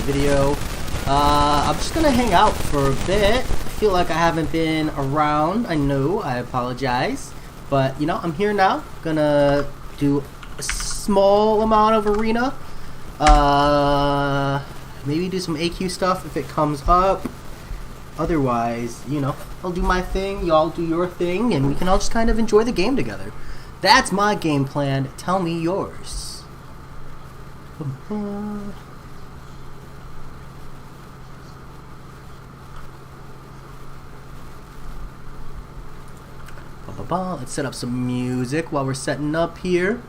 video. I'm just gonna hang out for a bit. I feel like I haven't been around. I know, I apologize. But, you know, I'm here now. Gonna do a small amount of arena. Maybe do some AQ stuff if it comes up. Otherwise, you know, I'll do my thing, y'all do your thing, and we can all just kind of enjoy the game together. That's my game plan. Tell me yours. Let's set up some music while we're setting up here.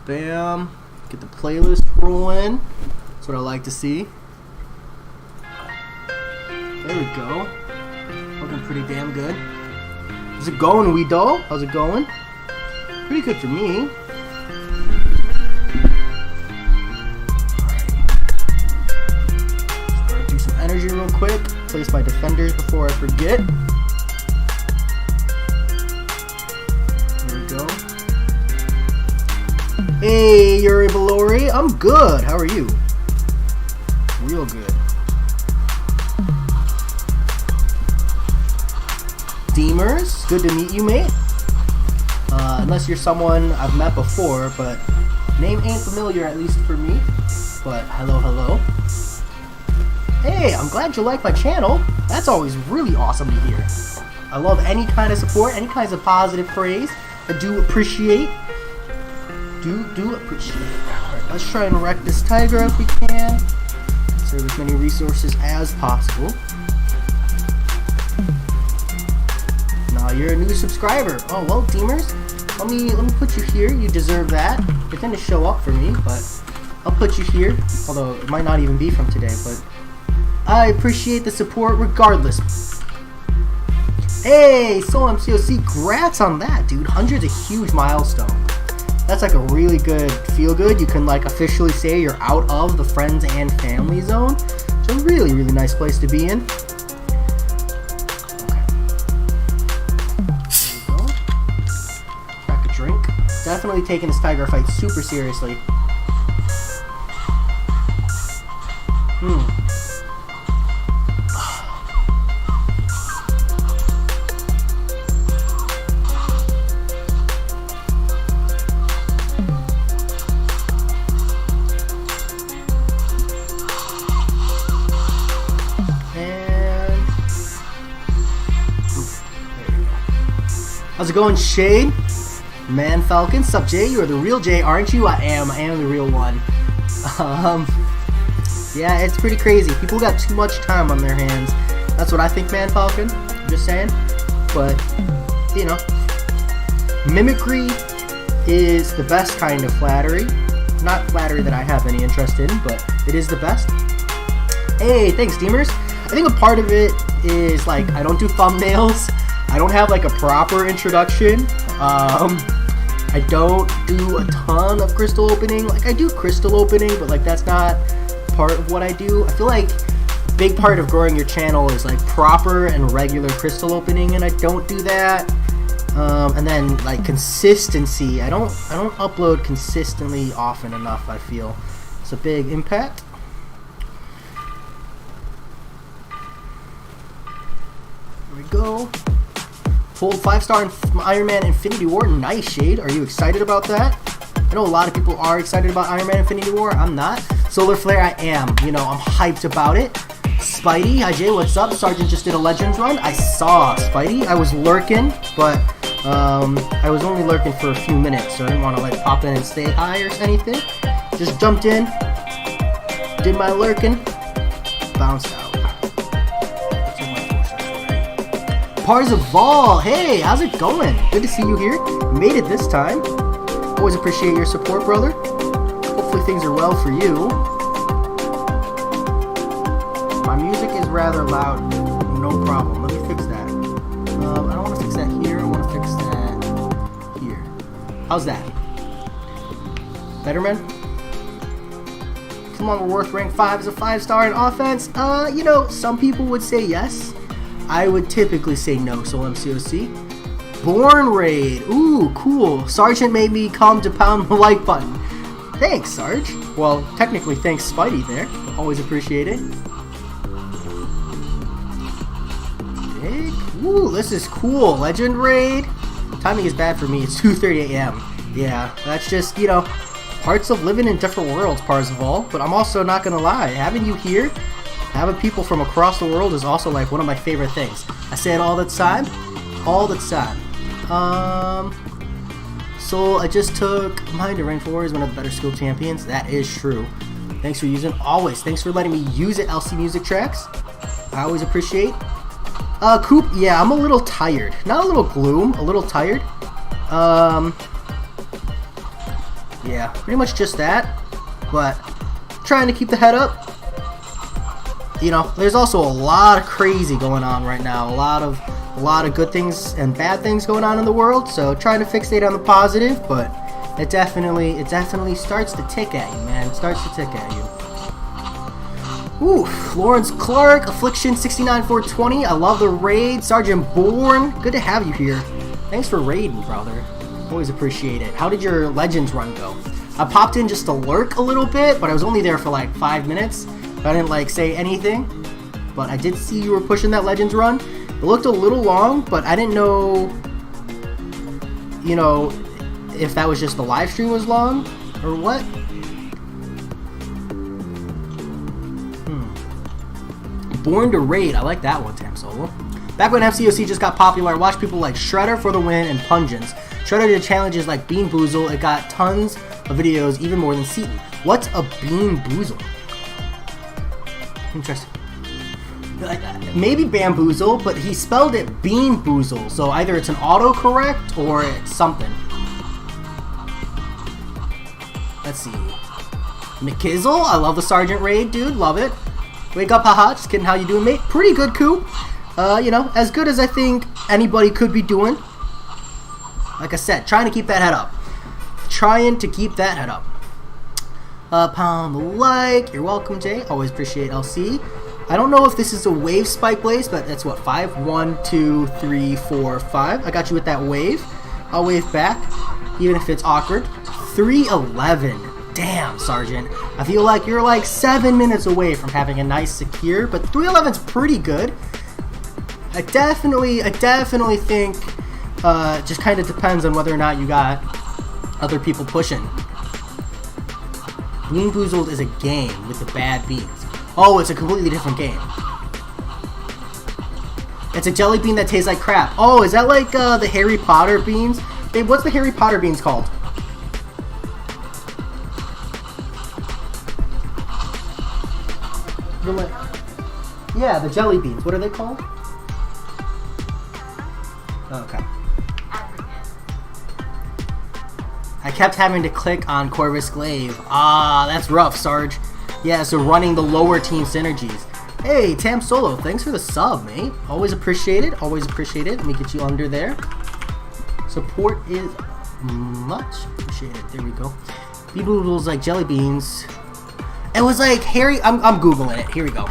Bam. Get the playlist rolling. That's what I like to see. There we go. Looking pretty damn good. How's it going, wee doll? How's it going? Pretty good for me. Alright. Just gotta do some energy real quick. Place my defenders before I forget. There we go. Hey, Yuri Balori. I'm good. How are you? Real good. Deemers, good to meet you, mate. Unless you're someone I've met before, but name ain't familiar, at least for me. But hello, hello. Hey, I'm glad you like my channel. That's always really awesome to hear. I love any kind of support, any kinds of positive praise. I do appreciate. Do appreciate. Alright, let's try and wreck this tiger if we can. Serve as many resources as possible. You're a new subscriber. Oh well, Deemers, let me put you here. You deserve that. You're gonna show up for me, but I'll put you here. Although it might not even be from today, but I appreciate the support regardless. Hey, Soul MCOC, congrats on that, dude. 100's a huge milestone. That's like a really good feel good. You can like officially say you're out of the friends and family zone. It's a really nice place to be in. Definitely taking this tiger fight super seriously. How's it going, Shade? Man Falcon, sup Jay? You are the real Jay, aren't you? I am the real one. Yeah, it's pretty crazy. People got too much time on their hands. That's what I think, Man Falcon. I'm just saying. But, you know, mimicry is the best kind of flattery. Not flattery that I have any interest in, but it is the best. Hey, thanks, Deemers. I think a part of it is, like, I don't do thumbnails. I don't have, like, a proper introduction. I don't do a ton of crystal opening. Like, I do crystal opening, but like that's not part of what I do. I feel like a big part of growing your channel is like proper and regular crystal opening, and I don't do that. And then like consistency. I don't upload consistently often enough, I feel. It's a big impact. There we go. Full 5-star Iron Man Infinity War. Nice, Shade. Are you excited about that? I know a lot of people are excited about Iron Man Infinity War. I'm not. Solar Flare, I am. You know, I'm hyped about it. Spidey, hi Jay, what's up? Sergeant just did a Legends run. I saw Spidey. I was lurking, but I was only lurking for a few minutes, so I didn't want to like pop in and stay high or anything. Just jumped in, did my lurking, bounced out. Parzival, hey, how's it going? Good to see you here. Made it this time. Always appreciate your support, brother. Hopefully things are well for you. My music is rather loud. No problem. Let me fix that. I don't want to fix that here. I want to fix that here. How's that? Better, man? Come on, we're worth rank 5 as a 5-star in offense. You know, some people would say yes. I would typically say no, Soul MCOC. Born Raid. Ooh, cool. Sergeant made me come to pound the like button. Thanks, Sarge. Well, technically, thanks Spidey there. Always appreciate it. Ooh, this is cool. Legend Raid. Timing is bad for me. It's 2:30 a.m. Yeah, that's just, you know, parts of living in different worlds, Parzival. But I'm also not gonna lie. Having you here, having people from across the world is also like one of my favorite things. I say it all the time. All the time. So I just took mine to rank 4 is one of the better skill champions. That is true. Thanks for using. Always. Thanks for letting me use it, LC Music Tracks. I always appreciate. Coop, yeah, I'm a little tired. Not a little gloom, a little tired. Yeah, pretty much just that. But trying to keep the head up. You know, there's also a lot of crazy going on right now. A lot of good things and bad things going on in the world. So trying to fixate on the positive, but it definitely starts to tick at you, man. It starts to tick at you. Ooh, Lawrence Clark, Affliction 69420. I love the raid. Sergeant Bourne, good to have you here. Thanks for raiding, brother. Always appreciate it. How did your Legends run go? I popped in just to lurk a little bit, but I was only there for like 5 minutes. I didn't like say anything, but I did see you were pushing that Legends run. It looked a little long, but I didn't know, you know, if that was just the live stream was long or what. Born to Raid, I like that one, Tam Solo. Back when MCOC just got popular, I watched people like Shredder for the Win and Pungence. Shredder did challenges like Bean Boozle. It got tons of videos, even more than Seaton. What's a Bean Boozle? Interesting. Maybe Bamboozle, but he spelled it Bean Boozle, so either it's an autocorrect or it's something. Let's see. McKizzle, I love the Sergeant Raid, dude, love it. Wake up, haha, just kidding, how you doing, mate? Pretty good, Coop. You know, as good as I think anybody could be doing. Like I said, trying to keep that head up. Trying to keep that head up. Pound the like, you're welcome, Jay. Always appreciate LC. I don't know if this is a wave spike blaze, but that's what, 5? 1, 2, 3, 4, 5. I got you with that wave. I'll wave back, even if it's awkward. 311. Damn, Sergeant. I feel like you're like 7 minutes away from having a nice secure, but 311's pretty good. I definitely think just kind of depends on whether or not you got other people pushing. Bean Boozled is a game with the bad beans. Oh, it's a completely different game. It's a jelly bean that tastes like crap. Oh, is that like the Harry Potter beans? Babe, what's the Harry Potter beans called? Yeah, the jelly beans. What are they called? Okay. I kept having to click on Corvus Glaive. Ah, that's rough, Sarge. Yeah, so running the lower team synergies. Hey, Tam Solo, thanks for the sub, mate. Always appreciate it. Always appreciate it. Let me get you under there. Support is much appreciated. There we go. Bean like jelly beans. It was like Harry. I'm googling it. Here we go.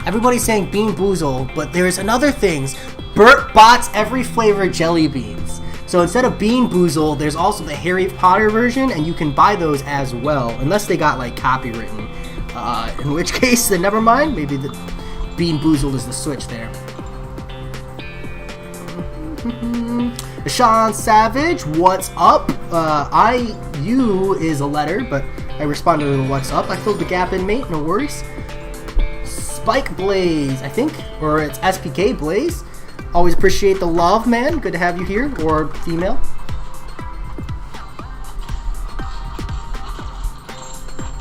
Everybody's saying Bean Boozle, but there's another things. Burt bots every flavor jelly beans. So instead of Bean Boozle, there's also the Harry Potter version, and you can buy those as well, unless they got like copywritten. In which case, then never mind. Maybe the Bean Boozle is the switch there. Sean Savage, what's up? You is a letter, but I responded to what's up. I filled the gap in, mate. No worries. Spike Blaze, I think, or it's SPK Blaze. Always appreciate the love, man. Good to have you here, or female.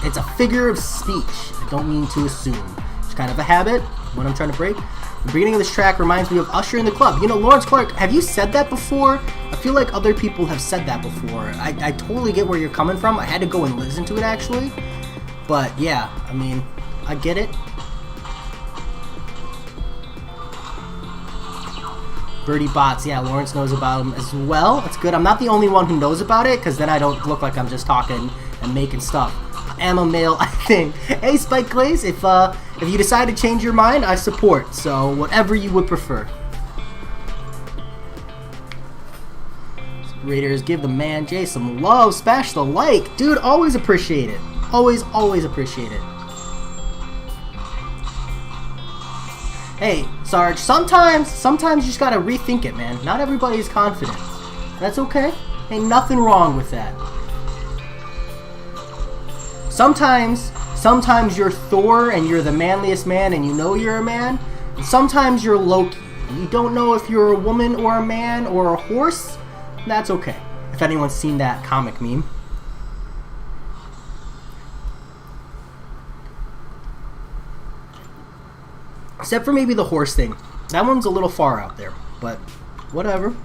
It's a figure of speech. I don't mean to assume. It's kind of a habit, what I'm trying to break. The beginning of this track reminds me of Usher in the Club. You know, Lawrence Clark, have you said that before? I feel like other people have said that before. I totally get where you're coming from. I had to go and listen to it, actually. But, yeah, I mean, I get it. Birdie Bots, yeah, Lawrence knows about them as well. That's good. I'm not the only one who knows about it, because then I don't look like I'm just talking and making stuff. I am a male, I think. Hey, Spike Glaze, if you decide to change your mind, I support. So, whatever you would prefer. Raiders, give the man Jay some love. Smash the like. Dude, always appreciate it. Always, always appreciate it. Hey, Sarge, sometimes you just gotta rethink it, man. Not everybody's confident. That's okay. Ain't nothing wrong with that. Sometimes you're Thor and you're the manliest man and you know you're a man. And sometimes you're Loki. You don't know if you're a woman or a man or a horse. That's okay. If anyone's seen that comic meme. Except for maybe the horse thing. That one's a little far out there. But whatever.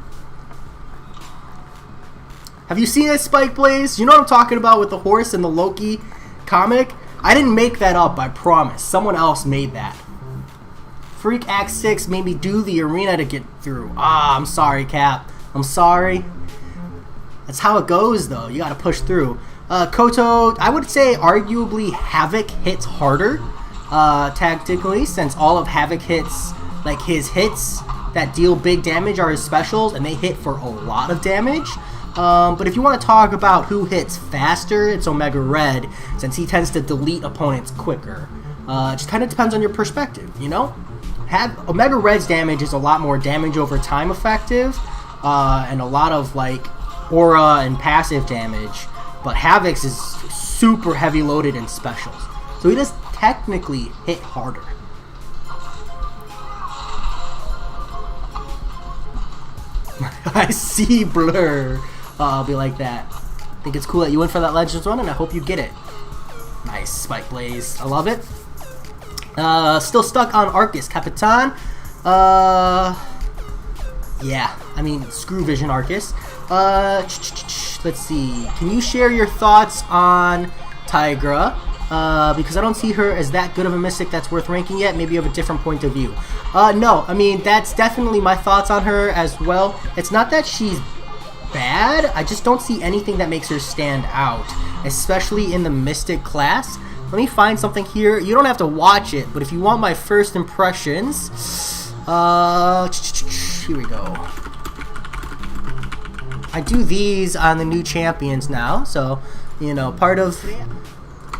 Have you seen this, Spike Blaze? You know what I'm talking about with the horse and the Loki comic? I didn't make that up, I promise. Someone else made that. Freak Act 6 made me do the arena to get through. Ah, I'm sorry, Cap. I'm sorry. That's how it goes, though. You gotta push through. Koto, I would say arguably Havoc hits harder, tactically, since all of Havoc hits, like his hits that deal big damage are his specials, and they hit for a lot of damage. But if you want to talk about who hits faster, it's Omega Red, since he tends to delete opponents quicker. It just kind of depends on your perspective, you know? Omega Red's damage is a lot more damage over time effective, and a lot of like aura and passive damage, but Havoc's is super heavy loaded in specials. So he does technically hit harder. I see Blur. I'll be like that. I think it's cool that you went for that Legends one, and I hope you get it. Nice, Spike Blaze. I love it. Still stuck on Arcus Capitan. Yeah, I mean, screw Vision Arcus. Let's see. Can you share your thoughts on Tigra? Because I don't see her as that good of a Mystic that's worth ranking yet. Maybe you have a different point of view. No, I mean, that's definitely my thoughts on her as well. It's not that she's bad, I just don't see anything that makes her stand out, especially in the Mystic class. Let me find something here. You don't have to watch it, but if you want my first impressions, here we go. I do these on the new champions now, so, you know, part of,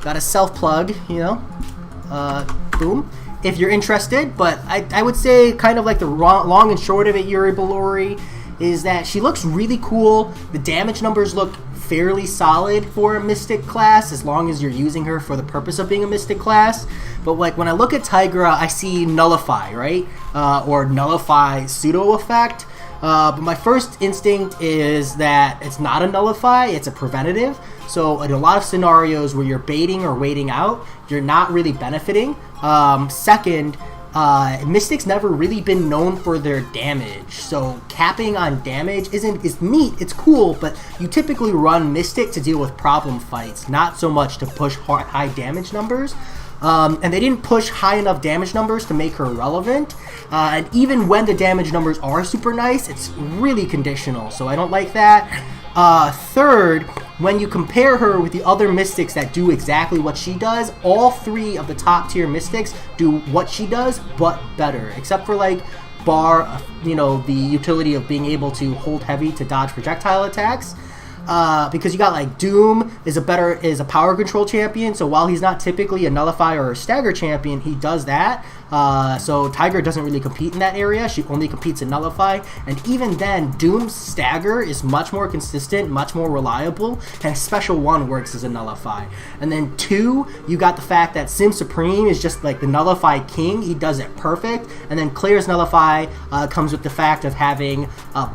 got a self-plug, you know, boom, if you're interested. But I would say kind of like the long and short of it, Yuri Bellori, is that she looks really cool. The damage numbers look fairly solid for a Mystic class, as long as you're using her for the purpose of being a Mystic class. But like when I look at Tigra, I see Nullify, right? Or Nullify pseudo effect. But my first instinct is that it's not a Nullify, it's a preventative. So in a lot of scenarios where you're baiting or waiting out, you're not really benefiting. Second, Mystic's never really been known for their damage, so capping on damage is neat, it's cool, but you typically run Mystic to deal with problem fights, not so much to push high damage numbers. And they didn't push high enough damage numbers to make her relevant, and even when the damage numbers are super nice, it's really conditional, so I don't like that. Third, when you compare her with the other Mystics that do exactly what she does, all three of the top tier Mystics do what she does, but better. Except for like Bar, you know, the utility of being able to hold heavy to dodge projectile attacks. Because you got like Doom is a power control champion, so while he's not typically a Nullify or a Stagger champion, he does that. So Tigra doesn't really compete in that area, she only competes in Nullify, and even then, Doom's Stagger is much more consistent, much more reliable, and Special 1 works as a Nullify. And then 2, you got the fact that Sim Supreme is just like the Nullify king, he does it perfect, and then Claire's Nullify comes with the fact of having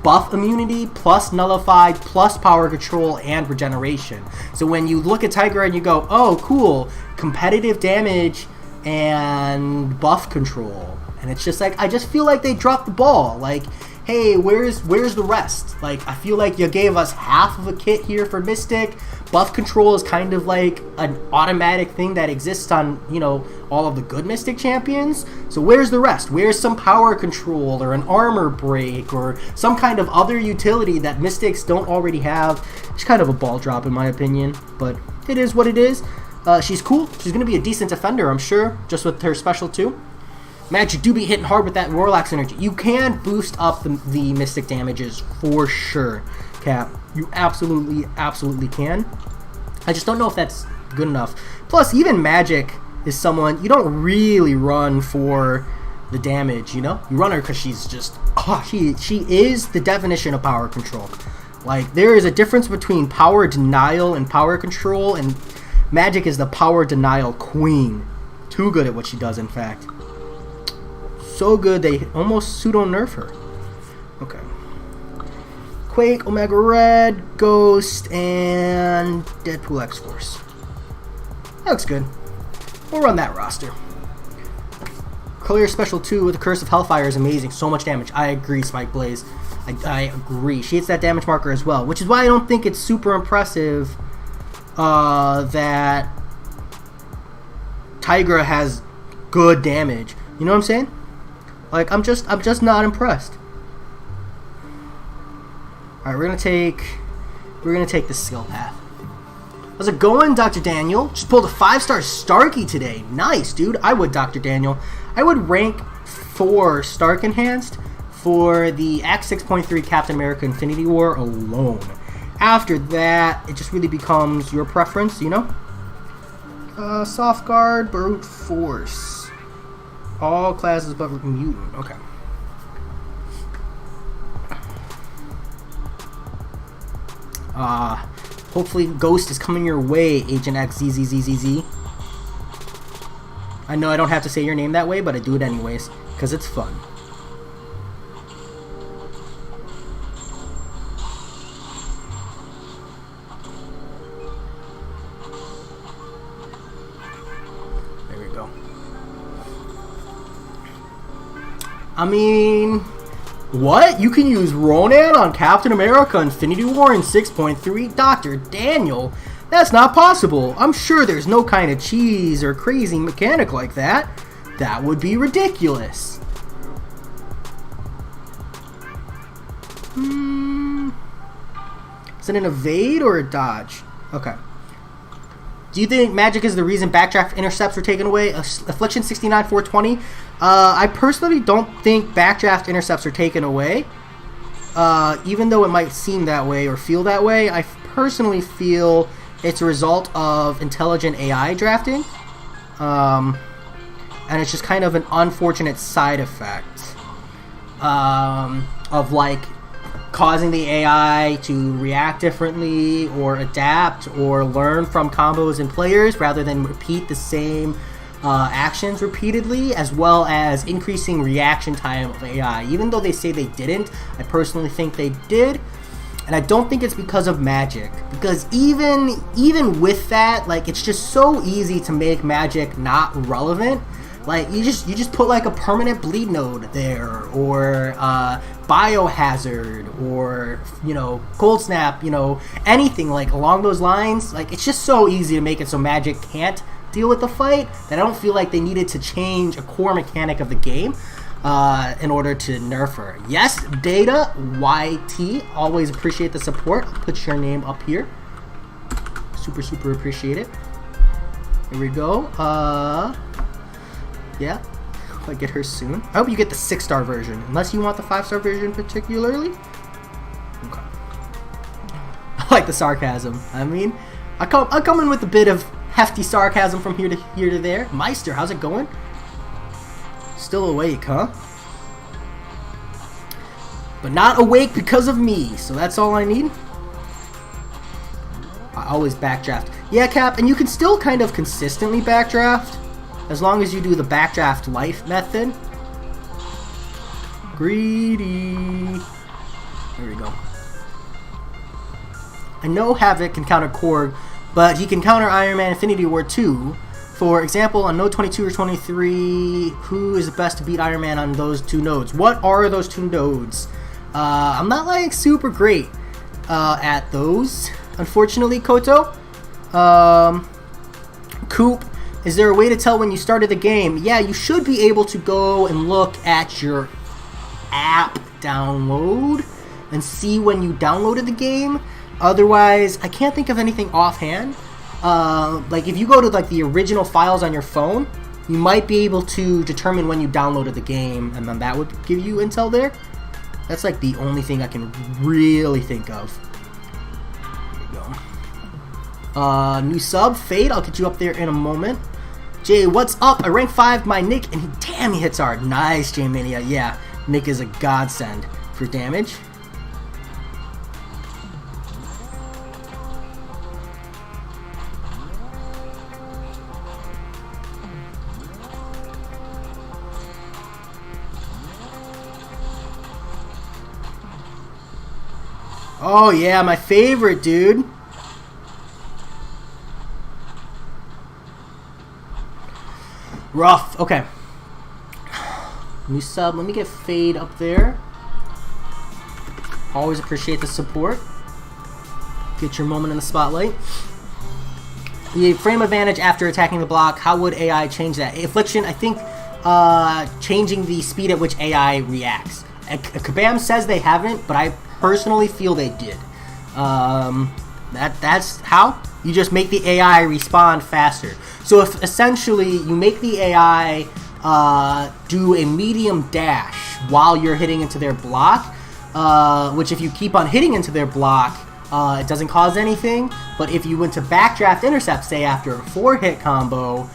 buff immunity, plus Nullify, plus power control, and regeneration. So when you look at Tigra and you go, oh cool, competitive damage and buff control, and it's just like, I just feel like they dropped the ball. Like, hey, where's the rest? Like, I feel like you gave us half of a kit here for Mystic. Buff control is kind of like an automatic thing that exists on, you know, all of the good Mystic champions. So where's the rest? Where's some power control or an armor break or some kind of other utility that Mystics don't already have? It's kind of a ball drop in my opinion, but it is what it is. She's cool. She's going to be a decent defender, I'm sure, just with her special 2. Magic do be hitting hard with that Warlock's energy. You can boost up the Mystic damages for sure. Cap. You absolutely can. I just don't know if that's good enough. Plus, even Magic is someone you don't really run for the damage, you know? You run her because she's just, she is the definition of power control. Like, there is a difference between power denial and power control, and Magic is the power denial queen. Too good at what she does, in fact. So good they almost pseudo-nerf her. Okay. Quake, Omega Red, Ghost, and Deadpool X-Force. That looks good. We'll run that roster. Clear Special 2 with the Curse of Hellfire is amazing. So much damage. I agree, Spike Blaze. I agree. She hits that damage marker as well, which is why I don't think it's super impressive that Tigra has good damage. You know what I'm saying? Like, I'm just not impressed. All right, we're gonna take the skill path. How's it going, Dr. Daniel? Just pulled a 5-star Starkey today. Nice, dude. I would, Dr. Daniel. I would rank 4 Stark Enhanced for the Act 6.3 Captain America Infinity War alone. After that, it just really becomes your preference, you know? Soft Guard, Brute Force. All classes but Mutant. Okay. Hopefully Ghost is coming your way, Agent XZZZZZ. I know I don't have to say your name that way, but I do it anyways, because it's fun. There we go. I mean, what? You can use Ronan on Captain America Infinity War in 6.3? Dr. Daniel? That's not possible. I'm sure there's no kind of cheese or crazy mechanic like that. That would be ridiculous. Is it an evade or a dodge? Okay. Do you think Magic is the reason Backdraft Intercepts were taken away? Affliction 69-420? I personally don't think Backdraft Intercepts are taken away. Even though it might seem that way or feel that way, I personally feel it's a result of intelligent AI drafting. And it's just kind of an unfortunate side effect of, like, causing the AI to react differently or adapt or learn from combos and players rather than repeat the same actions repeatedly, as well as increasing reaction time of AI. Even though they say they didn't, I personally think they did. And I don't think it's because of Magic, because even with that, like, it's just so easy to make Magic not relevant. Like, you just put like a permanent bleed node there, or biohazard, or, you know, cold snap, you know, anything like along those lines. Like, it's just so easy to make it so Magic can't deal with the fight that I don't feel like they needed to change a core mechanic of the game in order to nerf her. Yes, Data YT, always appreciate the support. I'll put your name up here. Super appreciate it. Here we go. Yeah, I'll get her soon. I hope you get the 6-star version, unless you want the 5-star version particularly. Okay. I like the sarcasm. I mean, I come in with a bit of hefty sarcasm from here to there. Meister, how's it going? Still awake, huh? But not awake because of me, so that's all I need. I always backdraft. Yeah, Cap, and you can still kind of consistently backdraft, as long as you do the backdraft life method. Greedy. There we go. I know Havoc can counter Korg, but he can counter Iron Man Infinity War 2. For example, on node 22 or 23, who is the best to beat Iron Man on those 2 nodes? What are those 2 nodes? I'm not like super great at those, unfortunately, Koto. Coop, is there a way to tell when you started the game? Yeah, you should be able to go and look at your app download and see when you downloaded the game. Otherwise, I can't think of anything offhand. Like, if you go to like the original files on your phone, you might be able to determine when you downloaded the game, and then that would give you intel there. That's like the only thing I can really think of. New sub, Fade. I'll get you up there in a moment. Jay, what's up? I rank 5 my Nick, and damn, he hits hard. Nice, J Mania. Yeah, Nick is a godsend for damage. Oh yeah, my favorite, dude. Rough. Okay. New sub. Let me get Fade up there. Always appreciate the support. Get your moment in the spotlight. The frame advantage after attacking the block. How would AI change that? Affliction, I think changing the speed at which AI reacts. Kabam says they haven't, but I personally feel they did. That's how you just make the AI respond faster. So if essentially you make the AI do a medium dash while you're hitting into their block, which if you keep on hitting into their block, it doesn't cause anything. But if you went to backdraft intercept, say after a 4-hit combo,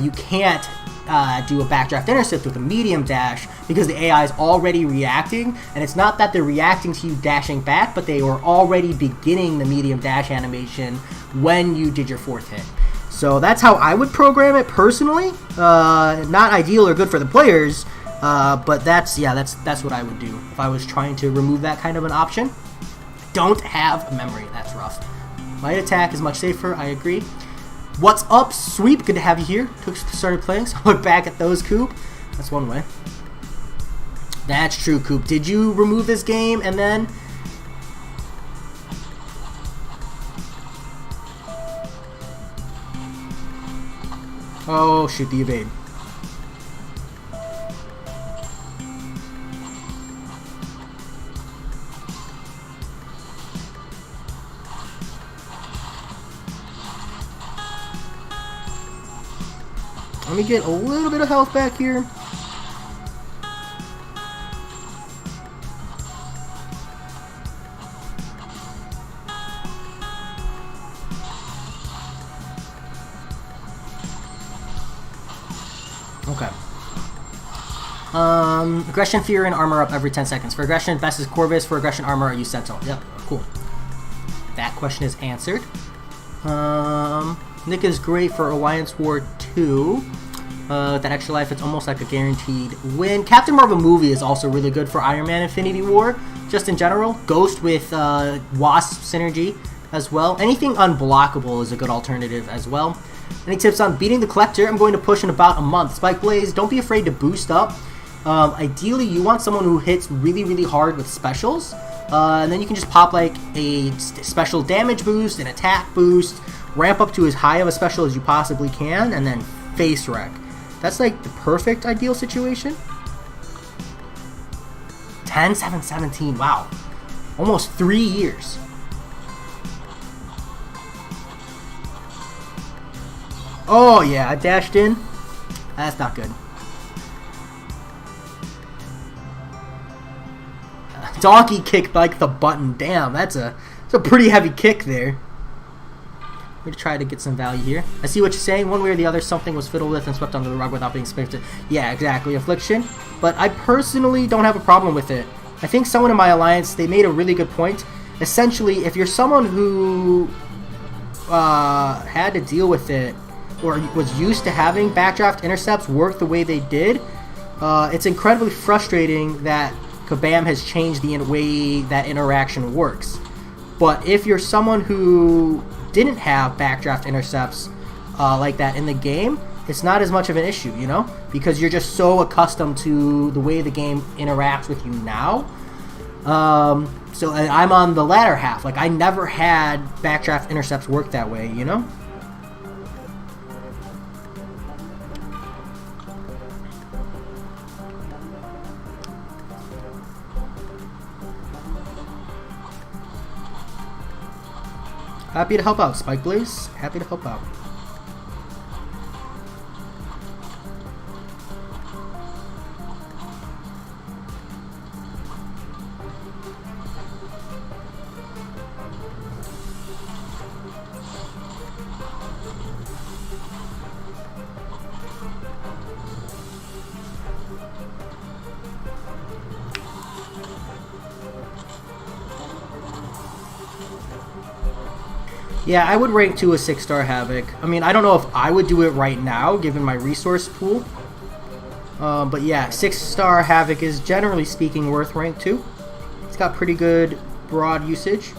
you can't do a backdraft intercept with a medium dash because the AI is already reacting, and it's not that they're reacting to you dashing back, but they were already beginning the medium dash animation when you did your 4th hit. So that's how I would program it personally. Not ideal or good for the players, but that's what I would do if I was trying to remove that kind of an option. Don't have memory. That's rough. Light attack is much safer. I agree. What's up, Sweep? Good to have you here. Started playing, so I look back at those, Coop. That's one way. That's true, Coop. Did you remove this game and then... Oh, shoot, the evade. Let me get a little bit of health back here. Okay. Aggression, fear, and armor up every 10 seconds. For aggression, best is Corvus. For aggression, armor, I use Sentinel. Yep, cool. That question is answered. Nick is great for Alliance War 2. That extra life, it's almost like a guaranteed win. Captain Marvel movie is also really good for Iron Man Infinity War, just in general. Ghost with Wasp synergy as well. Anything unblockable is a good alternative as well. Any tips on beating the Collector? I'm going to push in about a month. Spike Blaze, don't be afraid to boost up. Ideally, you want someone who hits really, really hard with specials. And then you can just pop like a special damage boost, an attack boost, ramp up to as high of a special as you possibly can, and then face wreck. That's like the perfect ideal situation. 10, 7, 17. Wow. Almost 3 years. Oh, yeah. I dashed in. That's not good. Donkey kick like the button. Damn, that's a pretty heavy kick there. We're going to try to get some value here. I see what you're saying. One way or the other, something was fiddled with and swept under the rug without being expected. Yeah, exactly. Affliction. But I personally don't have a problem with it. I think someone in my alliance, they made a really good point. Essentially, if you're someone who had to deal with it or was used to having backdraft intercepts work the way they did, it's incredibly frustrating that Kabam has changed the way that interaction works. But if you're someone who didn't have backdraft intercepts like that in the game, it's not as much of an issue, you know, because you're just so accustomed to the way the game interacts with you now. So I'm on the latter half. Like, I never had backdraft intercepts work that way, you know. Happy to help out, Spike Blaze. Happy to help out. Yeah, I would rank 2 a 6-star Havoc. I mean, I don't know if I would do it right now, given my resource pool. But yeah, 6-star Havoc is generally speaking worth rank 2. It's got pretty good broad usage.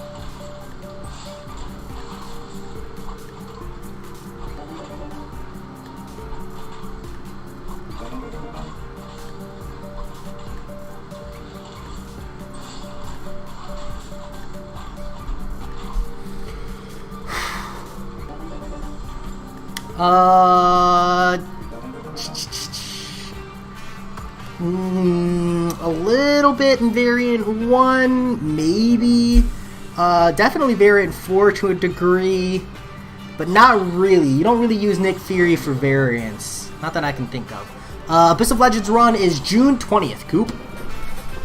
A little bit in variant 1, maybe. Definitely variant 4 to a degree, but not really. You don't really use Nick Fury for variants. Not that I can think of. Abyss of Legends run is June 20th, Coop.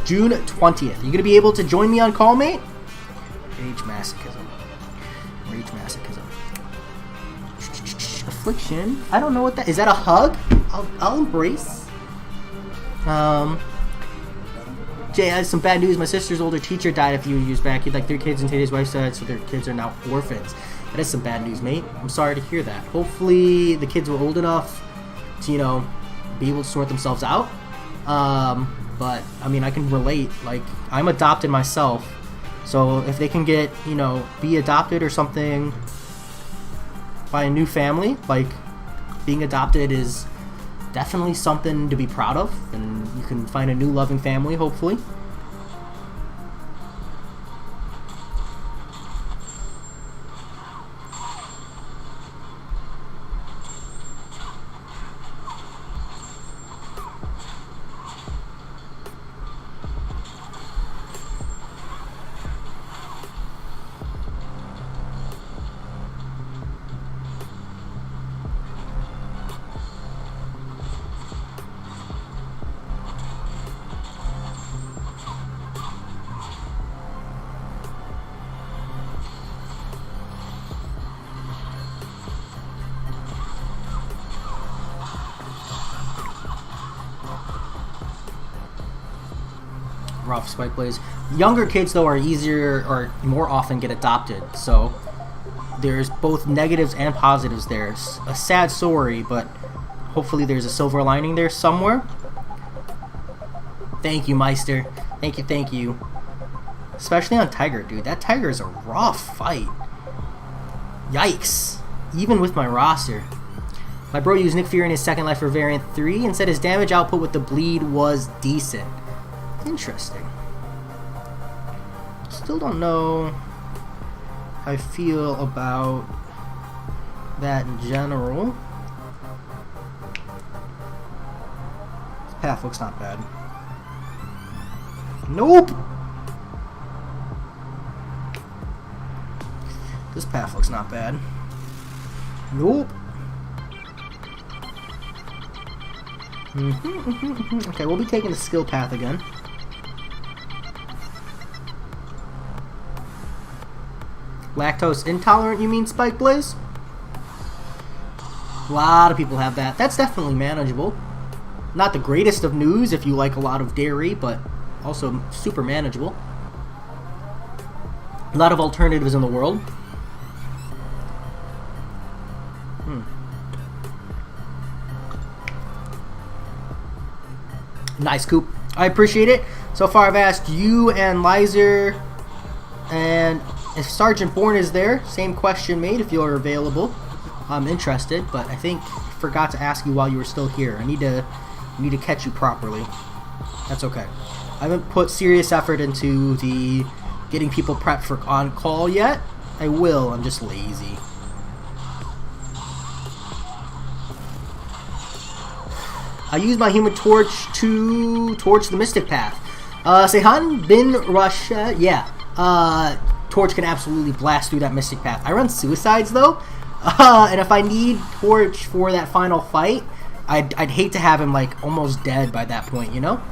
June 20th. You gonna be able to join me on call, mate? Rage masochism. Rage masochism. Affliction. I don't know what that is. That a hug? I'll embrace. Jay has some bad news. My sister's older teacher died a few years back. He had like 3 kids and his wife said, so their kids are now orphans. That is some bad news, mate. I'm sorry to hear that. Hopefully the kids were old enough to, you know, be able to sort themselves out. But I mean, I can relate. Like, I'm adopted myself, so if they can get, you know, be adopted or something by a new family, like being adopted is definitely something to be proud of, and you can find a new loving family, hopefully. Rough Spike Blaze. Younger kids though are easier or more often get adopted, so there's both negatives and positives there. It's a sad story, but hopefully there's a silver lining there somewhere. Thank you, Meister. Thank you, thank you. Especially on Tiger, dude. That Tiger is a rough fight. Yikes. Even with my roster. My bro used Nick Fury in his second life for variant 3 and said his damage output with the bleed was decent. Interesting. Still don't know how I feel about that in general. This path looks not bad. Nope! This path looks not bad. Nope. Okay, we'll be taking the skill path again. Lactose intolerant, you mean, Spike Blaze? A lot of people have that. That's definitely manageable. Not the greatest of news if you like a lot of dairy, but also super manageable. A lot of alternatives in the world. Nice, Coop. I appreciate it. So far I've asked you and Lizer, and if Sergeant Bourne is there, same question, mate, if you're available. I'm interested, but I think I forgot to ask you while you were still here. I need to catch you properly. That's okay. I haven't put serious effort into the getting people prepped for on-call yet. I will, I'm just lazy. I use my Human Torch to torch the Mystic Path. Sehan Bin Russia, yeah. Torch can absolutely blast through that Mystic Path. I run Suicides though, and if I need Torch for that final fight, I'd hate to have him like almost dead by that point, you know?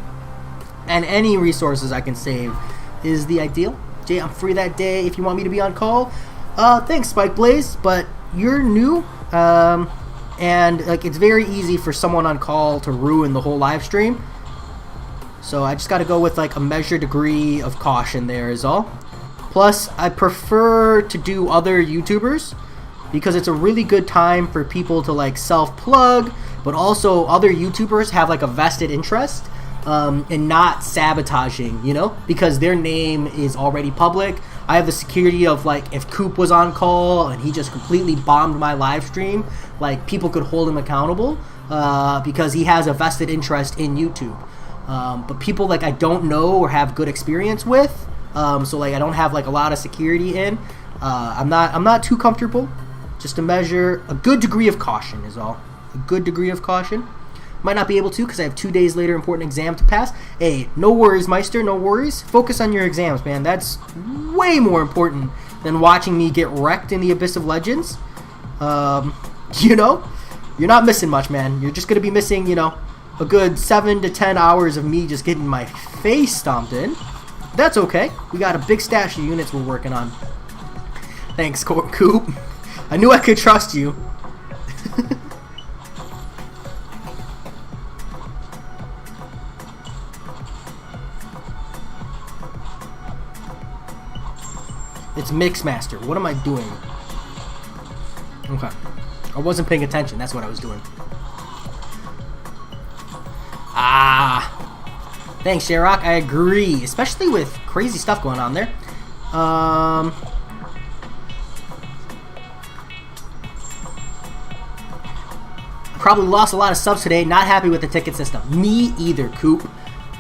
And any resources I can save is the ideal. Jay, I'm free that day if you want me to be on call. Thanks, Spike Blaze, but you're new, and like it's very easy for someone on call to ruin the whole live stream. So I just got to go with like a measured degree of caution there is all. Plus, I prefer to do other YouTubers because it's a really good time for people to like self-plug, but also other YouTubers have like a vested interest in not sabotaging, you know, because their name is already public. I have the security of like if Coop was on call and he just completely bombed my live stream, like people could hold him accountable because he has a vested interest in YouTube. But people like I don't know or have good experience with, so like I don't have like a lot of security in. I'm not too comfortable. Just to measure a good degree of caution is all. A good degree of caution. Might not be able to because I have 2 days later important exam to pass. Hey, no worries, Meister, no worries. Focus on your exams, man. That's way more important than watching me get wrecked in the Abyss of Legends. You know, you're not missing much, man. You're just going to be missing, you know, a good 7 to 10 hours of me just getting my face stomped in. That's okay. We got a big stash of units we're working on. Thanks, Coop. I knew I could trust you. It's Mixmaster. What am I doing? Okay. I wasn't paying attention. That's what I was doing. Ah. Thanks, Sherrock. I agree. Especially with crazy stuff going on there. Probably lost a lot of subs today. Not happy with the ticket system. Me either, Coop.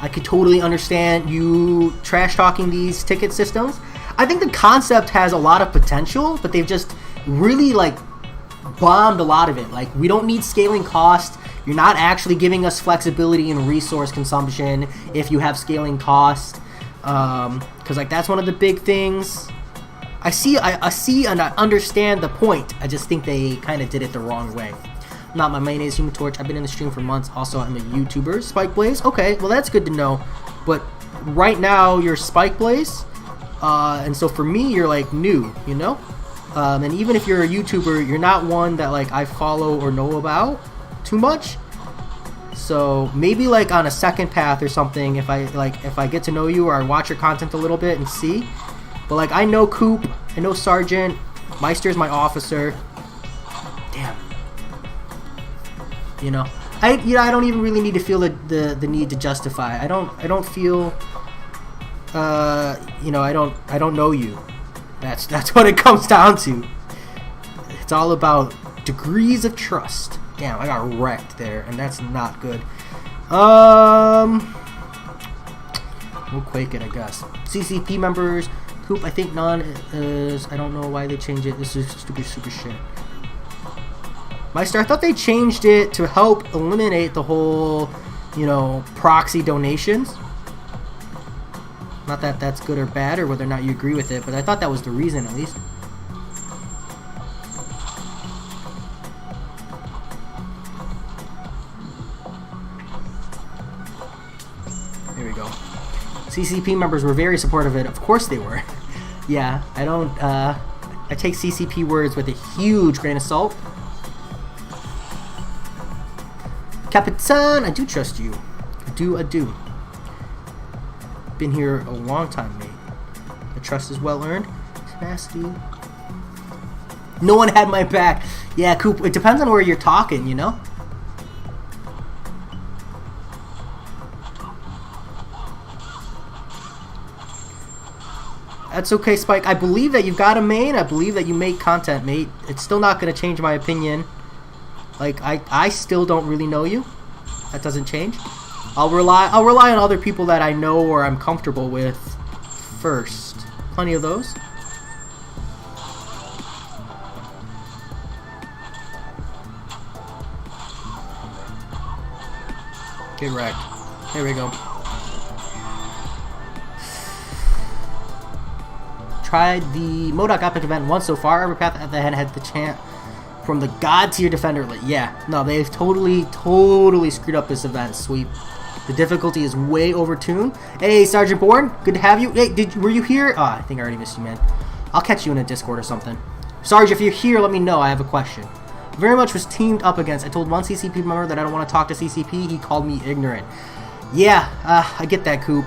I could totally understand you trash talking these ticket systems. I think the concept has a lot of potential, but they've just really like bombed a lot of it. Like, we don't need scaling cost. You're not actually giving us flexibility in resource consumption if you have scaling cost. Because like that's one of the big things. I see and I understand the point. I just think they kind of did it the wrong way. Not my mayonnaise, Human Torch. I've been in the stream for months. Also, I'm a YouTuber. Spike Blaze. Okay, well that's good to know. But right now, you're Spike Blaze. And so for me, you're like new, you know? And even if you're a YouTuber, you're not one that like I follow or know about too much. So maybe like on a second path or something, if I get to know you or I watch your content a little bit and see. But like I know Coop, I know Sergeant, Meister's my officer. Damn. You know, I don't even really need to feel the need to justify. I don't feel. You know, I don't know you. That's what it comes down to. It's all about degrees of trust. Damn, I got wrecked there, and that's not good. We'll quake it, I guess. CCP members, Coop, I think none is. I don't know why they changed it. This is stupid shit. Meister, I thought they changed it to help eliminate the whole, you know, proxy donations. Not that that's good or bad, or whether or not you agree with it, but I thought that was the reason, at least. There we go. CCP members were very supportive of it. Of course they were. Yeah, I take CCP words with a huge grain of salt. Capitan, I do trust you. I do. Been here a long time, mate. The trust is well earned. Nasty. No one had my back. Yeah, Coop, it depends on where you're talking, you know? That's okay, Spike. I believe that you've got a main. I believe that you make content, mate. It's still not going to change my opinion. Like, I still don't really know you. That doesn't change. I'll rely on other people that I know or I'm comfortable with first. Plenty of those. Get wrecked. There we go. Tried the MODOK Epic event once so far. Every path at the head had the chant from the God tier defender. Yeah, no, they've totally screwed up this event. Sweep. The difficulty is way overtuned. Hey, Sergeant Bourne, good to have you. Hey, were you here? Oh, I think I already missed you, man. I'll catch you in a Discord or something. Sarge, if you're here, let me know. I have a question. Very much was teamed up against. I told one CCP member that I don't want to talk to CCP. He called me ignorant. Yeah, I get that, Coop.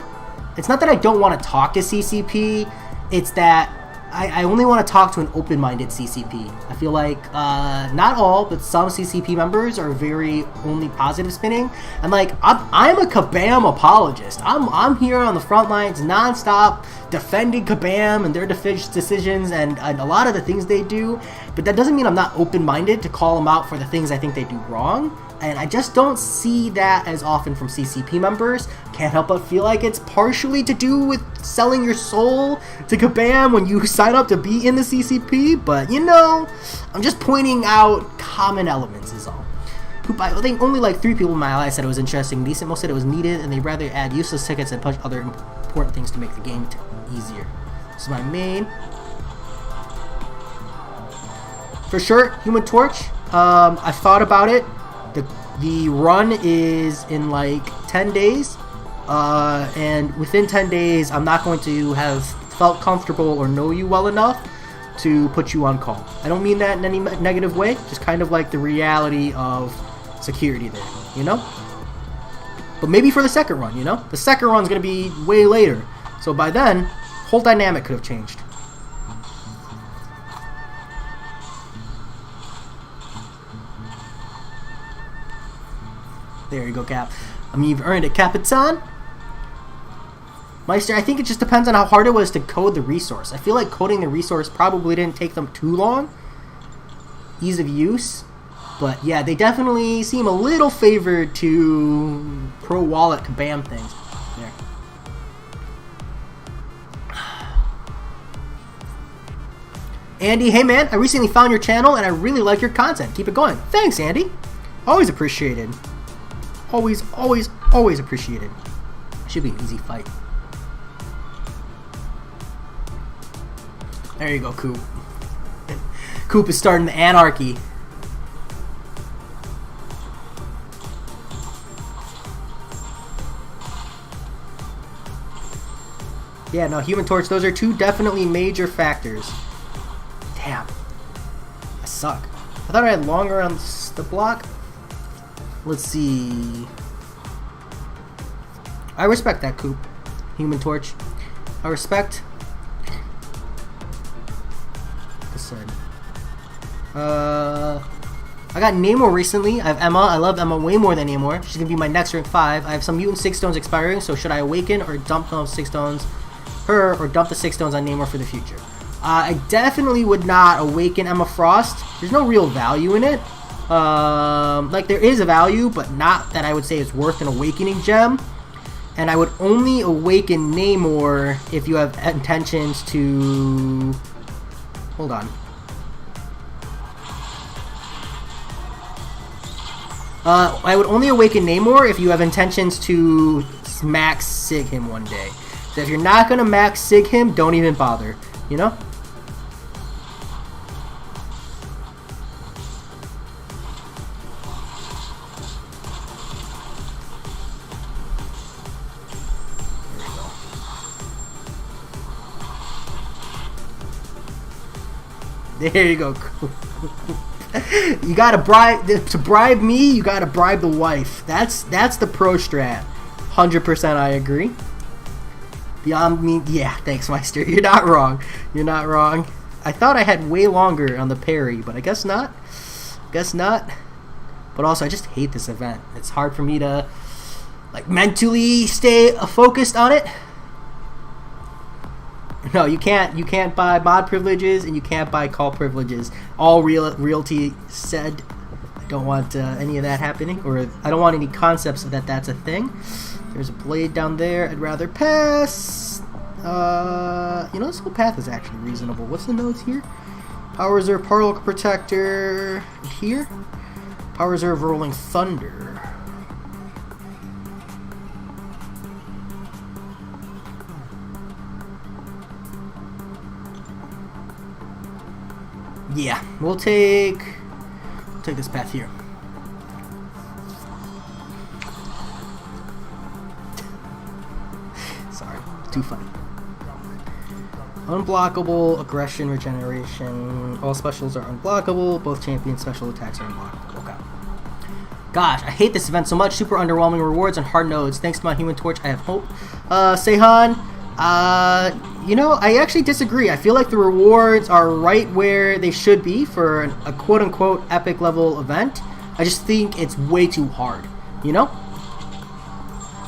It's not that I don't want to talk to CCP. It's that I only want to talk to an open-minded CCP. I feel like not all, but some CCP members are very only positive spinning. And like I'm a Kabam apologist. I'm here on the front lines nonstop defending Kabam and their decisions and a lot of the things they do. But that doesn't mean I'm not open-minded to call them out for the things I think they do wrong. And I just don't see that as often from CCP members. Can't help but feel like it's partially to do with selling your soul to Kabam when you sign up to be in the CCP. But, you know, I'm just pointing out common elements is all. I think only like 3 people in my ally said it was interesting, decent. Most said it was needed, and they'd rather add useless tickets and push other important things to make the game easier. This is my main. For sure, Human Torch. I thought about it. The run is in like 10 days, and within 10 days I'm not going to have felt comfortable or know you well enough to put you on call. I don't mean that in any negative way, just kind of like the reality of security there, you know? But maybe for the second run, you know? The second run's going to be way later, so by then, whole dynamic could have changed. There you go, Cap. I mean, you've earned it, Capitan. Meister, I think it just depends on how hard it was to code the resource. I feel like coding the resource probably didn't take them too long. Ease of use. But yeah, they definitely seem a little favored to pro-wallet Kabam things. There. Andy, hey man, I recently found your channel and I really like your content. Keep it going. Thanks, Andy. Always appreciated. Always, always, always appreciated. Should be an easy fight. There you go, Coop. Coop is starting the anarchy. Yeah, no, Human Torch, those are 2 definitely major factors. Damn. I suck. I thought I had longer on the block. Let's see. I respect that, Coop. Human Torch. I respect. Like I said. I got Namor recently. I have Emma. I love Emma way more than Namor. She's gonna be my next rank 5. I have some mutant 6 stones expiring, so should I awaken or dump those 6 stones her or dump the 6 stones on Namor for the future? I definitely would not awaken Emma Frost. There's no real value in it. Like there is a value, but not that I would say it's worth an awakening gem. And I would only awaken Namor if you have intentions to... Hold on. I would only awaken Namor if you have intentions to max sig him one day. So if you're not gonna max sig him, don't even bother. You know? There you go. You gotta bribe me. You gotta bribe the wife. That's the pro strat. 100% I agree. Beyond me, yeah. Thanks, Meister. You're not wrong. You're not wrong. I thought I had way longer on the parry, but I guess not. Guess not. But also, I just hate this event. It's hard for me to like mentally stay focused on it. No, you can't buy mod privileges and you can't buy call privileges. All realty said. I don't want any of that happening, or I don't want any concepts of that's a thing. There's a blade down there. I'd rather pass. You know, this whole path is actually reasonable. What's the notes here? Power Reserve, Particle Protector. Here. Power Reserve, Rolling Thunder. Yeah, we'll take this path here. Sorry, too funny. Unblockable, aggression, regeneration. All specials are unblockable. Both champion special attacks are unblockable. Okay. Gosh, I hate this event so much. Super underwhelming rewards and hard nodes. Thanks to my Human Torch, I have hope. Seihan, You know, I actually disagree. I feel like the rewards are right where they should be for a quote-unquote epic level event. I just think it's way too hard, you know?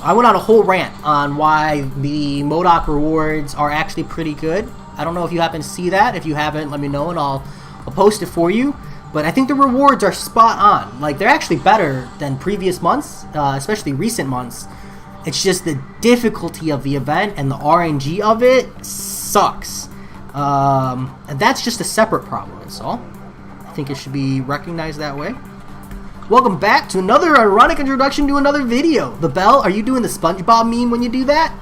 I went on a whole rant on why the MCOC rewards are actually pretty good. I don't know if you happen to see that. If you haven't, let me know and I'll post it for you. But I think the rewards are spot on. Like, they're actually better than previous months, especially recent months. It's just the difficulty of the event and the RNG of it sucks. And that's just a separate problem, that's all. I think it should be recognized that way. Welcome back to another ironic introduction to another video. The Bell, are you doing the SpongeBob meme when you do that?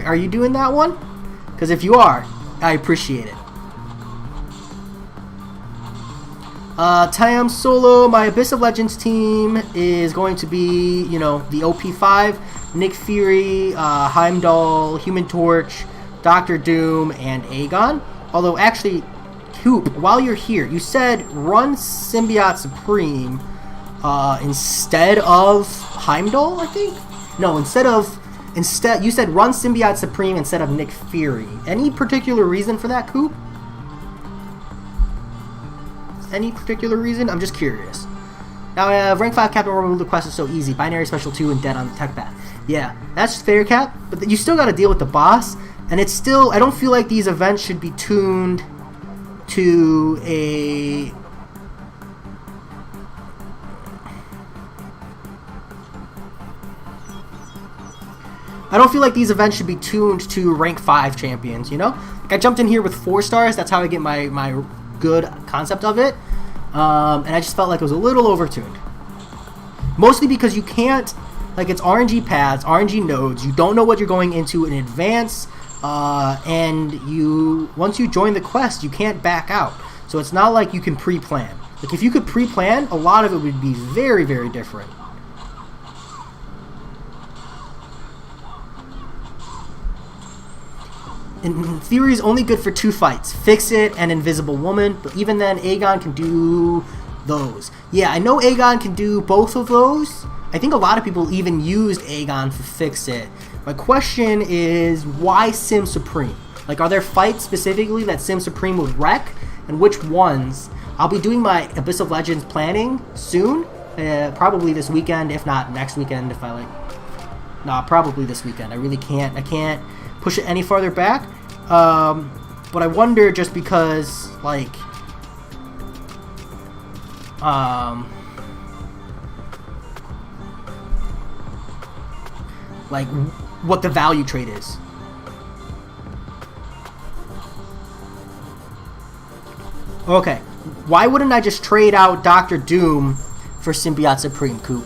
Are you doing that one? Because if you are, I appreciate it. Tam Solo, my Abyss of Legends team is going to be, you know, the OP5, Nick Fury, Heimdall, Human Torch, Doctor Doom, and Aegon. Although, actually, Coop, while you're here, you said run Symbiote Supreme instead of Heimdall, I think? No, instead, you said run Symbiote Supreme instead of Nick Fury. Any particular reason for that, Coop? Any particular reason? I'm just curious. Now, rank 5 Captain Marvel, the quest is so easy. Binary Special 2 and dead on the tech path. Yeah, that's fair, Cap. But you still got to deal with the boss. And it's still, I don't feel like these events should be tuned to a... I don't feel like these events should be tuned to rank 5 champions, you know? Like, I jumped in here with 4 stars. That's how I get my good concept of it. And I just felt like it was a little overtuned. Mostly because you can't, like, it's RNG paths, RNG nodes. You don't know what you're going into in advance. And once you join the quest, you can't back out. So it's not like you can pre-plan. Like, if you could pre-plan, a lot of it would be very, very different. In theory, is only good for 2 fights, Fix-It and Invisible Woman, but even then, Aegon can do those. Yeah, I know Aegon can do both of those. I think a lot of people even used Aegon for Fix-It. My question is, why Sim Supreme? Like, are there fights specifically that Sim Supreme would wreck, and which ones? I'll be doing my Abyss of Legends planning soon, probably this weekend, if not next weekend, if I like. Nah, probably this weekend. I really can't. I can't push it any farther back. But I wonder, just because, like, what the value trade is. Okay, why wouldn't I just trade out Doctor Doom for Symbiote Supreme, Coop?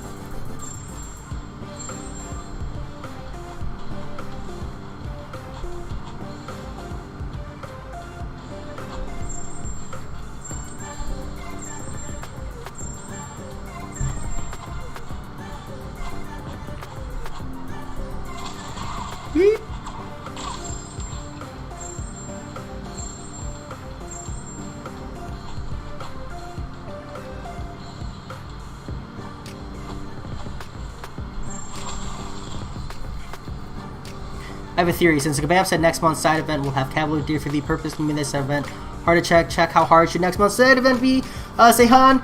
I have a theory. Since the Kabam said next month's side event will have Cavalier Deer for the purpose of this event, hard to check how hard should next month's side event be? Seihan,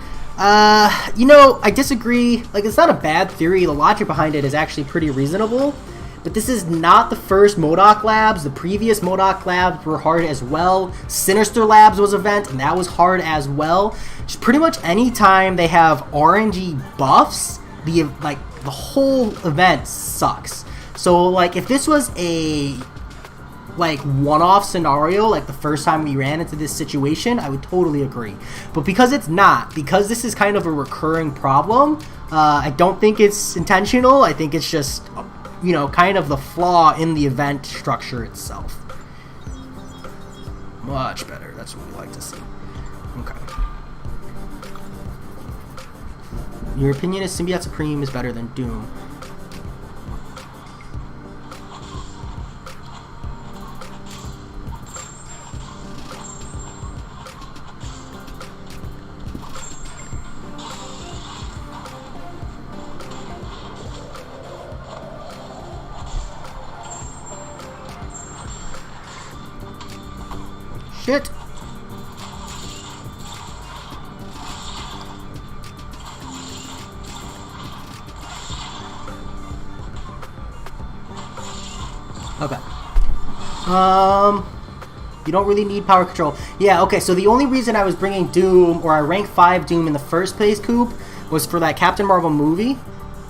you know, I disagree. Like, it's not a bad theory. The logic behind it is actually pretty reasonable. But this is not the first MCOC Labs. The previous MCOC Labs were hard as well. Sinister Labs was an event, and that was hard as well. Just pretty much any time they have RNG buffs, the whole event sucks. So, like, if this was a, like, one-off scenario, like the first time we ran into this situation, I would totally agree. But because it's not, because this is kind of a recurring problem, I don't think it's intentional. I think it's just, you know, kind of the flaw in the event structure itself. Much better. That's what we like to see. Okay. Your opinion is Symbiote Supreme is better than Doom. Shit. Okay. You don't really need power control. Yeah, okay, so the only reason I was bringing Doom, or I ranked 5 Doom in the first place, Coop, was for that Captain Marvel movie.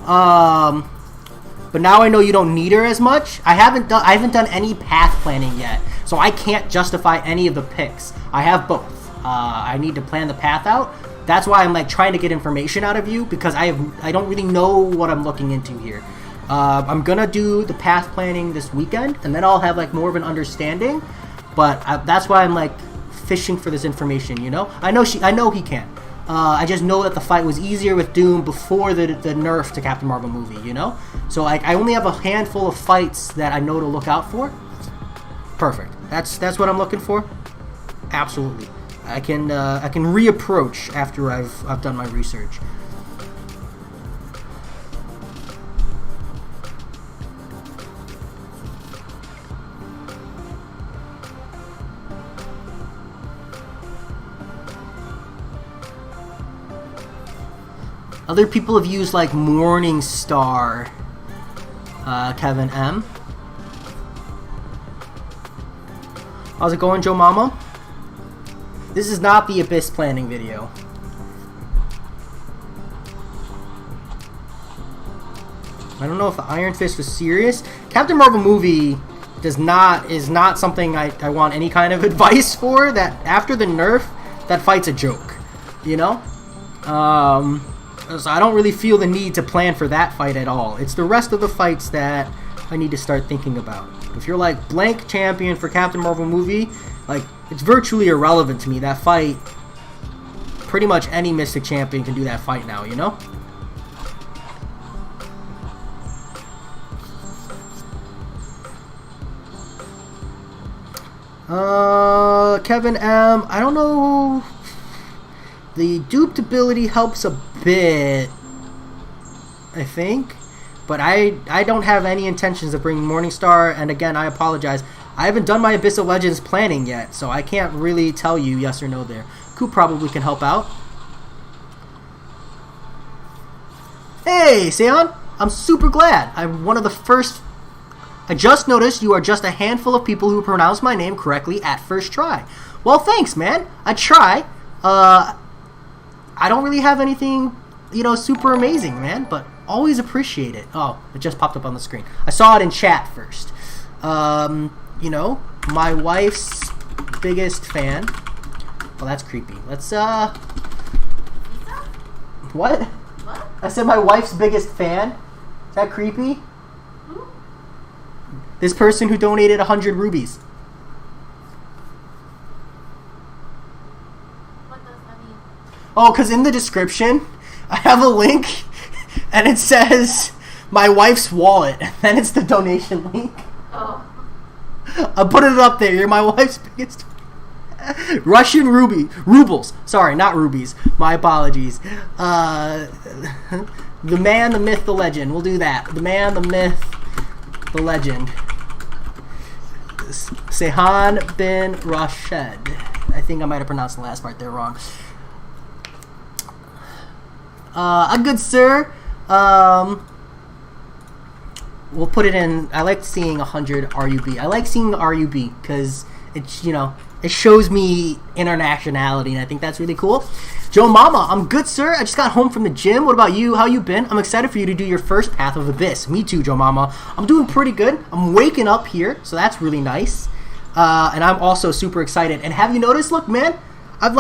But now I know you don't need her as much. I haven't done any path planning yet, so I can't justify any of the picks. I have both. I need to plan the path out. That's why I'm like trying to get information out of you, because I don't really know what I'm looking into here. I'm gonna do the path planning this weekend, and then I'll have like more of an understanding. But that's why I'm like fishing for this information, you know? I know he can. I just know that the fight was easier with Doom before the nerf to Captain Marvel movie, you know? So like I only have a handful of fights that I know to look out for. Perfect. That's what I'm looking for. Absolutely. I can reapproach after I've done my research. Other people have used like Morning Star, Kevin M. How's it going, Joe Mama? This is not the Abyss planning video. I don't know if the Iron Fist was serious. Captain Marvel movie is not something I want any kind of advice for. That after the nerf, that fight's a joke, you know? So I don't really feel the need to plan for that fight at all. It's the rest of the fights that I need to start thinking about. If you're like blank champion for Captain Marvel movie, like it's virtually irrelevant to me. That fight, pretty much any Mystic champion can do that fight now, you know? Kevin M. I don't know. The duped ability helps a bit, I think, but I don't have any intentions of bringing Morningstar, and again, I apologize. I haven't done my Abyss of Legends planning yet, so I can't really tell you yes or no there. Coop probably can help out. Hey, Seon! I'm super glad. I'm one of the first... I just noticed you are just a handful of people who pronounce my name correctly at first try. Well, thanks, man. I try. I don't really have anything, you know, super amazing, man, but always appreciate it. Oh, it just popped up on the screen. I saw it in chat first. You know, my wife's biggest fan. Oh, that's creepy. Let's, What? What? I said my wife's biggest fan. Is that creepy? Who? This person who donated 100 rubies. Oh, because in the description, I have a link, and it says, my wife's wallet, and then it's the donation link. Oh. I put it up there. You're my wife's biggest... Russian rubles. Sorry, not rubies. My apologies. The man, the myth, the legend. We'll do that. The man, the myth, the legend. Sehan bin Rashed. I think I might have pronounced the last part there wrong. A good sir. We'll put it in. I like seeing 100 RUB. I like seeing the RUB because it's, you know, it shows me internationality, and I think that's really cool. Joe Mama, I'm good, sir. I just got home from the gym. What about you? How you been? I'm excited for you to do your first Path of Abyss. Me too, Joe Mama. I'm doing pretty good. I'm waking up here, so that's really nice. And I'm also super excited. And have you noticed? Look, man, I've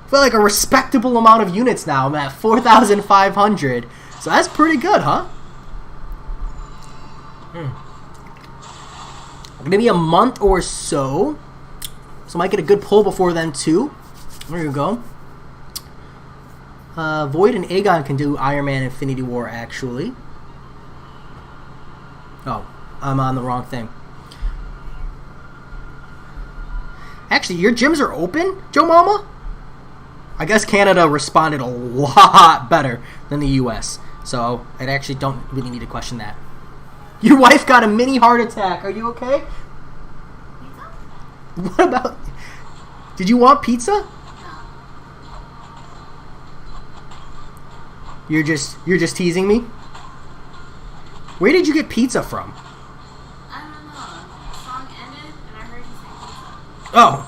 feel like a respectable amount of units now. I'm at 4,500. So that's pretty good, huh? Maybe a month or so. So I might get a good pull before then, too. There you go. Void and Aegon can do Iron Man Infinity War, actually. Oh, I'm on the wrong thing. Actually, your gyms are open, Joe Mama? I guess Canada responded a lot better than the US. So I actually don't really need to question that. Your wife got a mini heart attack. Are you okay? What about... Did you want pizza? No. You're just teasing me? Where did you get pizza from? I don't know. The song ended and I heard you say pizza. Oh.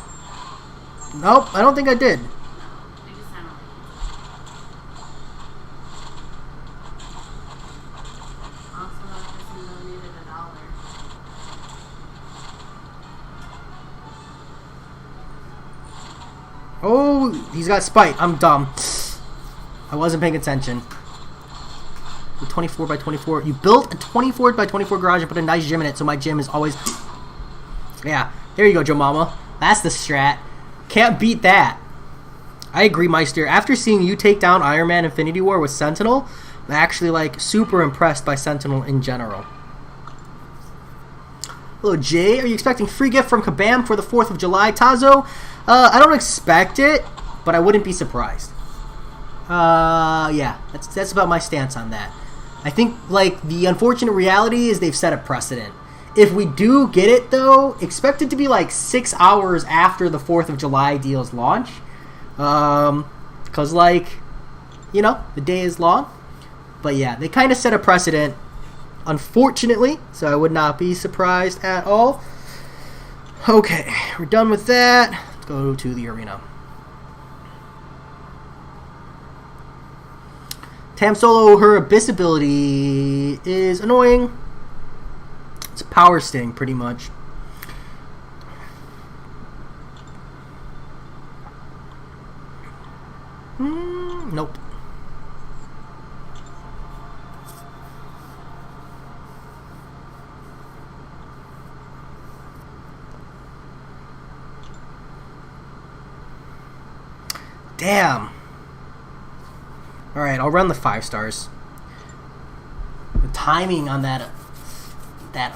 Nope, I don't think I did. No, it just sounded like pizza. Also, that person donated $1. Oh, he's got spite. I'm dumb. I wasn't paying attention. The 24 by 24. You built a 24 by 24 garage and put a nice gym in it, so my gym is always... Yeah, there you go, Joe Mama. That's the strat. Can't beat that. I agree, Meister. After seeing you take down Iron Man Infinity War with Sentinel, I'm actually, like, super impressed by Sentinel in general. Hello, Jay. Are you expecting free gift from Kabam for the 4th of July? Tazo? I don't expect it, but I wouldn't be surprised. Yeah, that's about my stance on that. I think, like, the unfortunate reality is they've set a precedent. If we do get it, though, expect it to be, like, 6 hours after the 4th of July deal's launch. Because, like, you know, the day is long. But, yeah, they kind of set a precedent, unfortunately, so I would not be surprised at all. Okay, we're done with that. Let's go to the arena. Tam Solo, her Abyss ability is annoying. It's a power sting, pretty much. Nope. Damn. Alright, I'll run the 5 stars. The timing on that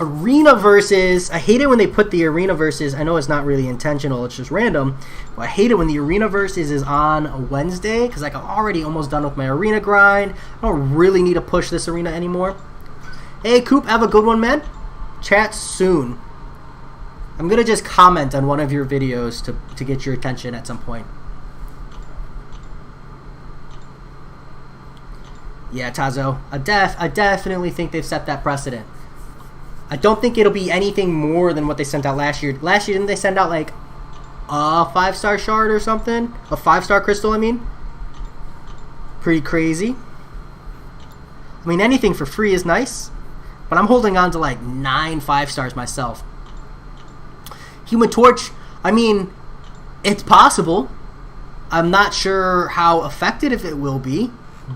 arena versus... I hate it when they put the arena versus... I know it's not really intentional, it's just random. But I hate it when the arena versus is on a Wednesday, because like I'm already almost done with my arena grind. I don't really need to push this arena anymore. Hey, Coop, have a good one, man. Chat soon. I'm going to just comment on one of your videos to get your attention at some point. Yeah, Tazo, I definitely think they've set that precedent. I don't think it'll be anything more than what they sent out last year. Last year, didn't they send out, like, a 5-star shard or something? A 5-star crystal, I mean? Pretty crazy. I mean, anything for free is nice, but I'm holding on to, like, 9 5-stars myself. Human Torch, I mean, it's possible. I'm not sure how effective it will be,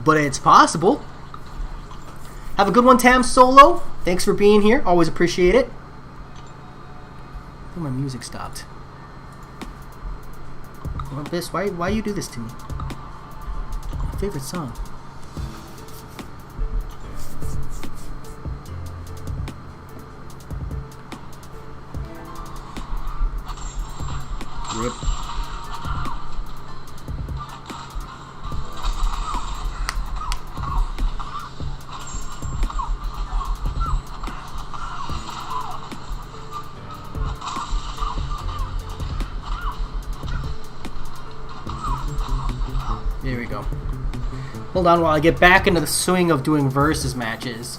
but it's possible. Have a good one, Tam Solo. Thanks for being here. Always appreciate it. I think my music stopped. Well, Abyss, why you do this to me? My favorite song. Rip. There we go. Hold on while I get back into the swing of doing versus matches.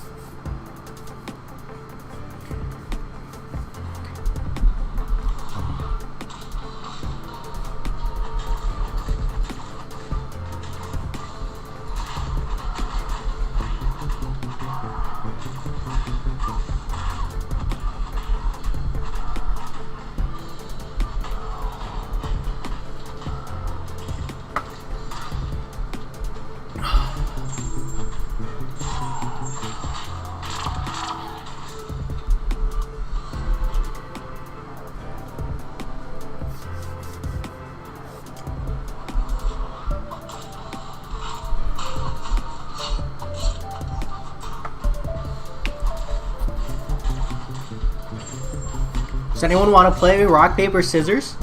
Does anyone want to play rock, paper, scissors?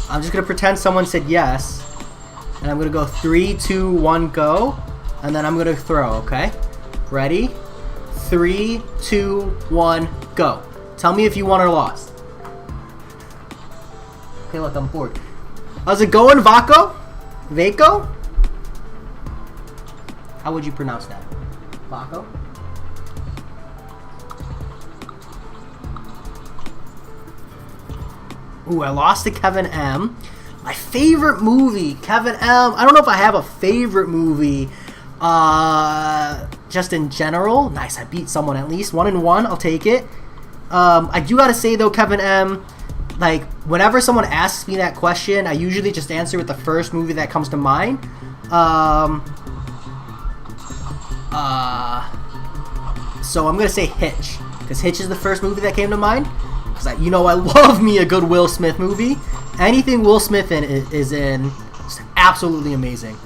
I'm just going to pretend someone said yes. And I'm going to go 3, 2, 1, go. And then I'm going to throw, okay? Ready? 3, 2, 1, go. Tell me if you won or lost. Okay, look, I'm bored. How's it going, Vaco? Vaco? How would you pronounce that? Vaco? Ooh, I lost to Kevin M. My favorite movie, Kevin M. I don't know if I have a favorite movie. Just in general. Nice, I beat someone at least. 1-1, I'll take it. I do gotta say though, Kevin M, like, whenever someone asks me that question, I usually just answer with the first movie that comes to mind. So I'm gonna say Hitch, because Hitch is the first movie that came to mind. Because you know I love me a good Will Smith movie. Anything Will Smith is in, just absolutely amazing.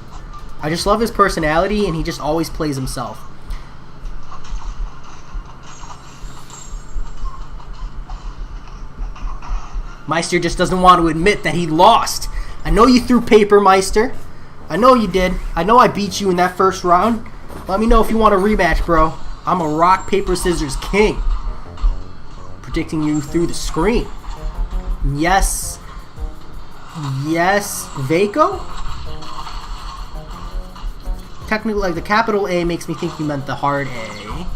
I just love his personality, and he just always plays himself. Meister just doesn't want to admit that he lost. I know you threw paper, Meister. I know you did. I know I beat you in that first round. Let me know if you want a rematch, bro. I'm a rock, paper, scissors king. Predicting you through the screen. Yes. Yes. Vaco? Technically, like, the capital A makes me think you meant the hard A.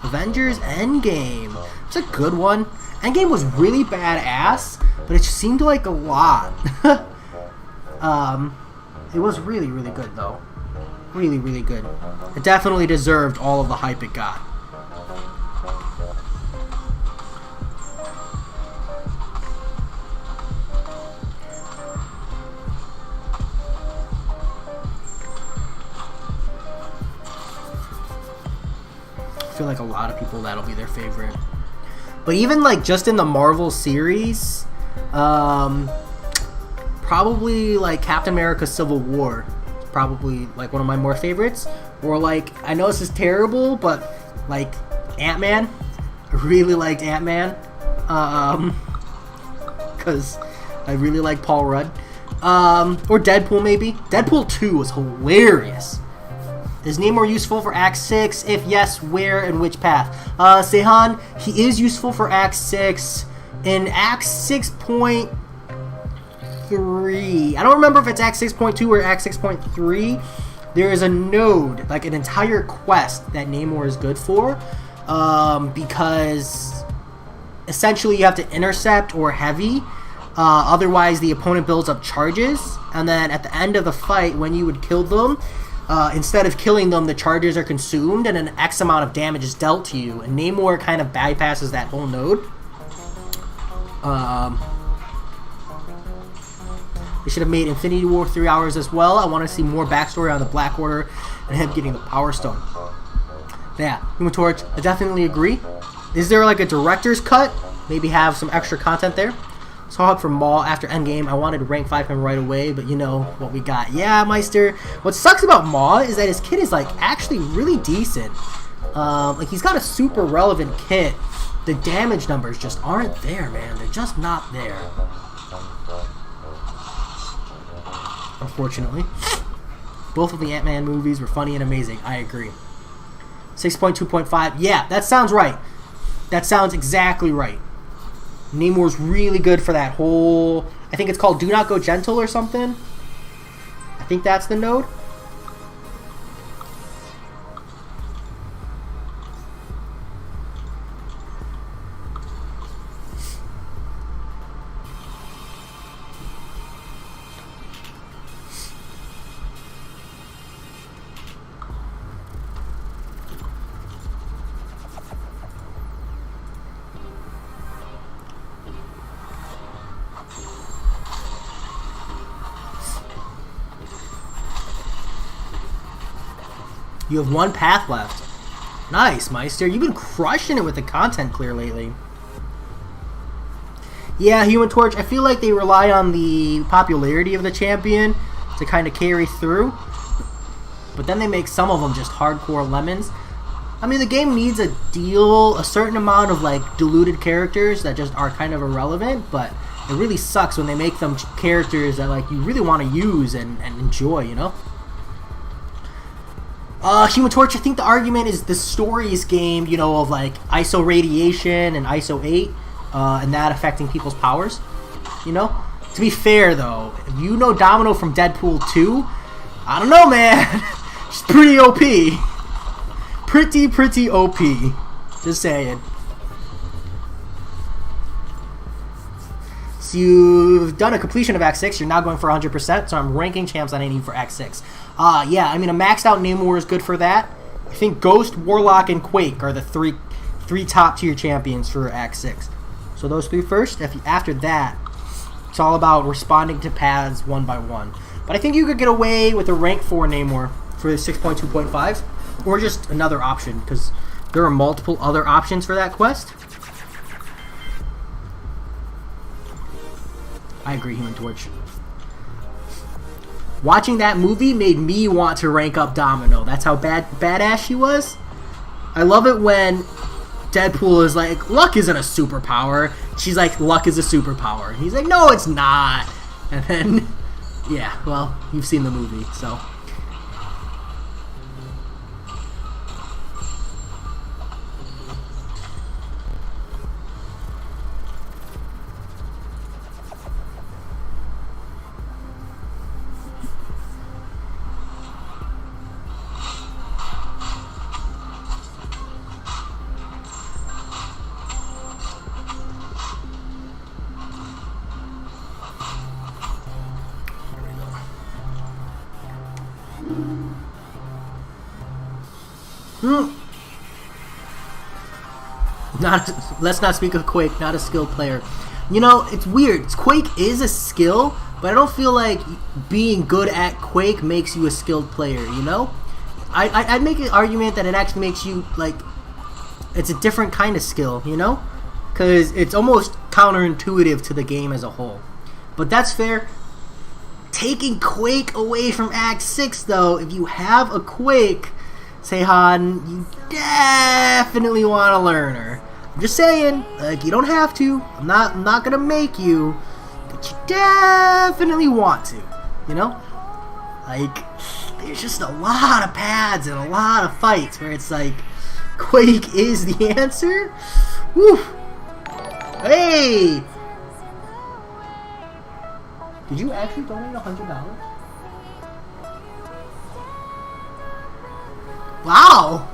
Avengers Endgame. It's a good one. Endgame was really badass, but it seemed like a lot. It was really, really good, though. Really, really good. It definitely deserved all of the hype it got. I feel like a lot of people, that'll be their favorite. But even like just in the Marvel series, probably like Captain America Civil War is probably like one of my more favorites. Or like, I know this is terrible, but like Ant-Man. I really liked Ant-Man. Because I really like Paul Rudd. Or Deadpool maybe. Deadpool 2 was hilarious. Is Namor useful for Act 6? If yes, where and which path? Sehan, he is useful for Act 6. In Act 6.3, I don't remember if it's Act 6.2 or Act 6.3, there is a node, like an entire quest that Namor is good for, because essentially you have to intercept or heavy, otherwise the opponent builds up charges, and then at the end of the fight, when you would kill them, instead of killing them, the charges are consumed and an X amount of damage is dealt to you. And Namor kind of bypasses that whole node. They should have made Infinity War 3 hours as well. I want to see more backstory on the Black Order and him getting the Power Stone. Yeah, Human Torch, I definitely agree. Is there like a director's cut? Maybe have some extra content there. Saw it from Maul after Endgame. I wanted to rank 5 him right away, but you know what we got. Yeah, Meister. What sucks about Maul is that his kit is like actually really decent. Like he's got a super relevant kit. The damage numbers just aren't there, man. They're just not there. Unfortunately. Both of the Ant-Man movies were funny and amazing. I agree. 6.2.5. Yeah, that sounds right. That sounds exactly right. Namor's really good for that whole... I think it's called Do Not Go Gentle or something. I think that's the node. You have one path left. Nice, Meister. You've been crushing it with the content clear lately. Yeah, Human Torch, I feel like they rely on the popularity of the champion to kind of carry through. But then they make some of them just hardcore lemons. I mean, the game needs a certain amount of like diluted characters that just are kind of irrelevant, but it really sucks when they make them characters that like you really want to use and enjoy, you know? Human Torch, I think the argument is the stories game, you know, of like ISO radiation and ISO 8, and that affecting people's powers. you know? To be fair, though, if you know Domino from Deadpool 2, I don't know, man. She's pretty OP. Pretty OP. Just saying. So you've done a completion of Act 6. You're now going for 100%, so I'm ranking champs that I need for Act 6. Yeah, I mean, a maxed out Namor is good for that. I think Ghost, Warlock, and Quake are the three top tier champions for Act 6. So those three first. After that, it's all about responding to paths one by one. But I think you could get away with a rank 4 Namor for 6.2.5, or just another option, because there are multiple other options for that quest. I agree, Human Torch. Watching that movie made me want to rank up Domino. That's how badass she was. I love it when Deadpool is like, luck isn't a superpower. She's like, luck is a superpower. And he's like, no, it's not. And then, yeah, well, you've seen the movie, so. Let's not speak of Quake, not a skilled player. You know, it's weird. Quake is a skill, but I don't feel like being good at Quake makes you a skilled player, you know? I'd make an argument that it actually makes you, like, it's a different kind of skill, you know? Because it's almost counterintuitive to the game as a whole. But that's fair. Taking Quake away from Act 6, though, if you have a Quake, Seihan, you definitely want to learn her. I'm just saying, like, you don't have to. I'm not gonna make you, but you definitely want to. You know, like, there's just a lot of pads and a lot of fights where it's like, Quake is the answer. Woo! Hey! Did you actually donate $100? Wow!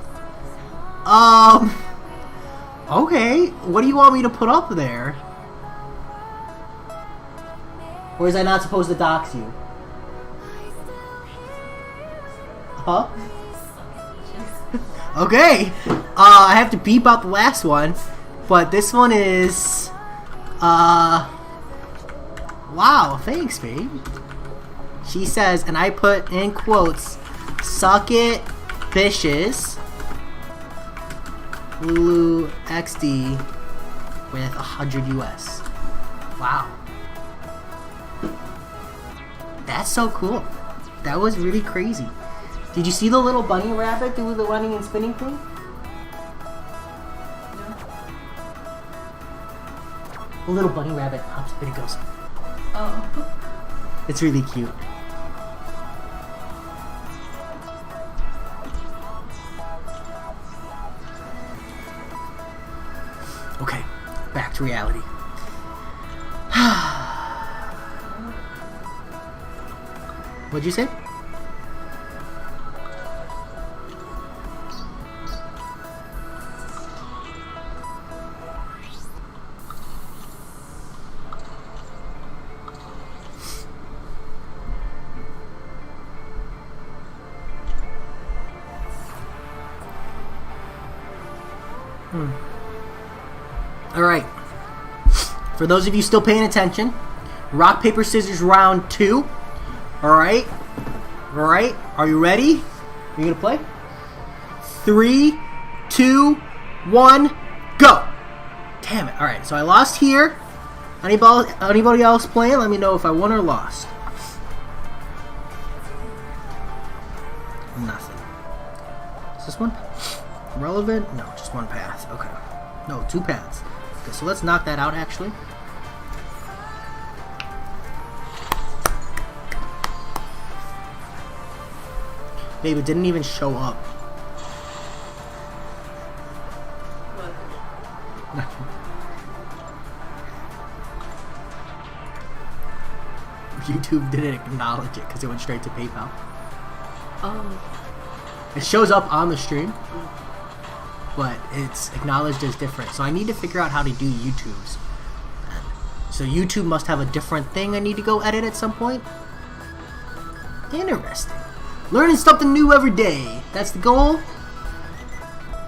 Okay, what do you want me to put up there? Or is I not supposed to dox you? Huh? Okay! I have to beep out the last one, but this one is... Wow, thanks, babe. She says, and I put in quotes, suck it, bitches. Lulu XD with 100 US. Wow. That's so cool. That was really crazy. Did you see the little bunny rabbit do the running and spinning thing? The little bunny rabbit hops, there it goes. Oh. It's really cute. Okay, back to reality. What'd you say? Alright. For those of you still paying attention, rock, paper, scissors round 2. Alright. Alright. Are you ready? Are you gonna play? 3, 2, 1, go! Damn it. Alright, so I lost here. Anybody else playing? Let me know if I won or lost. Nothing. Is this one relevant? No, just one path. Okay. No, 2 paths. Okay, so let's knock that out, actually. Babe, it didn't even show up. YouTube didn't acknowledge it because it went straight to PayPal. Oh. It shows up on the stream, but it's acknowledged as different. So I need to figure out how to do YouTube's. So YouTube must have a different thing I need to go edit at some point. Interesting. Learning something new every day. That's the goal.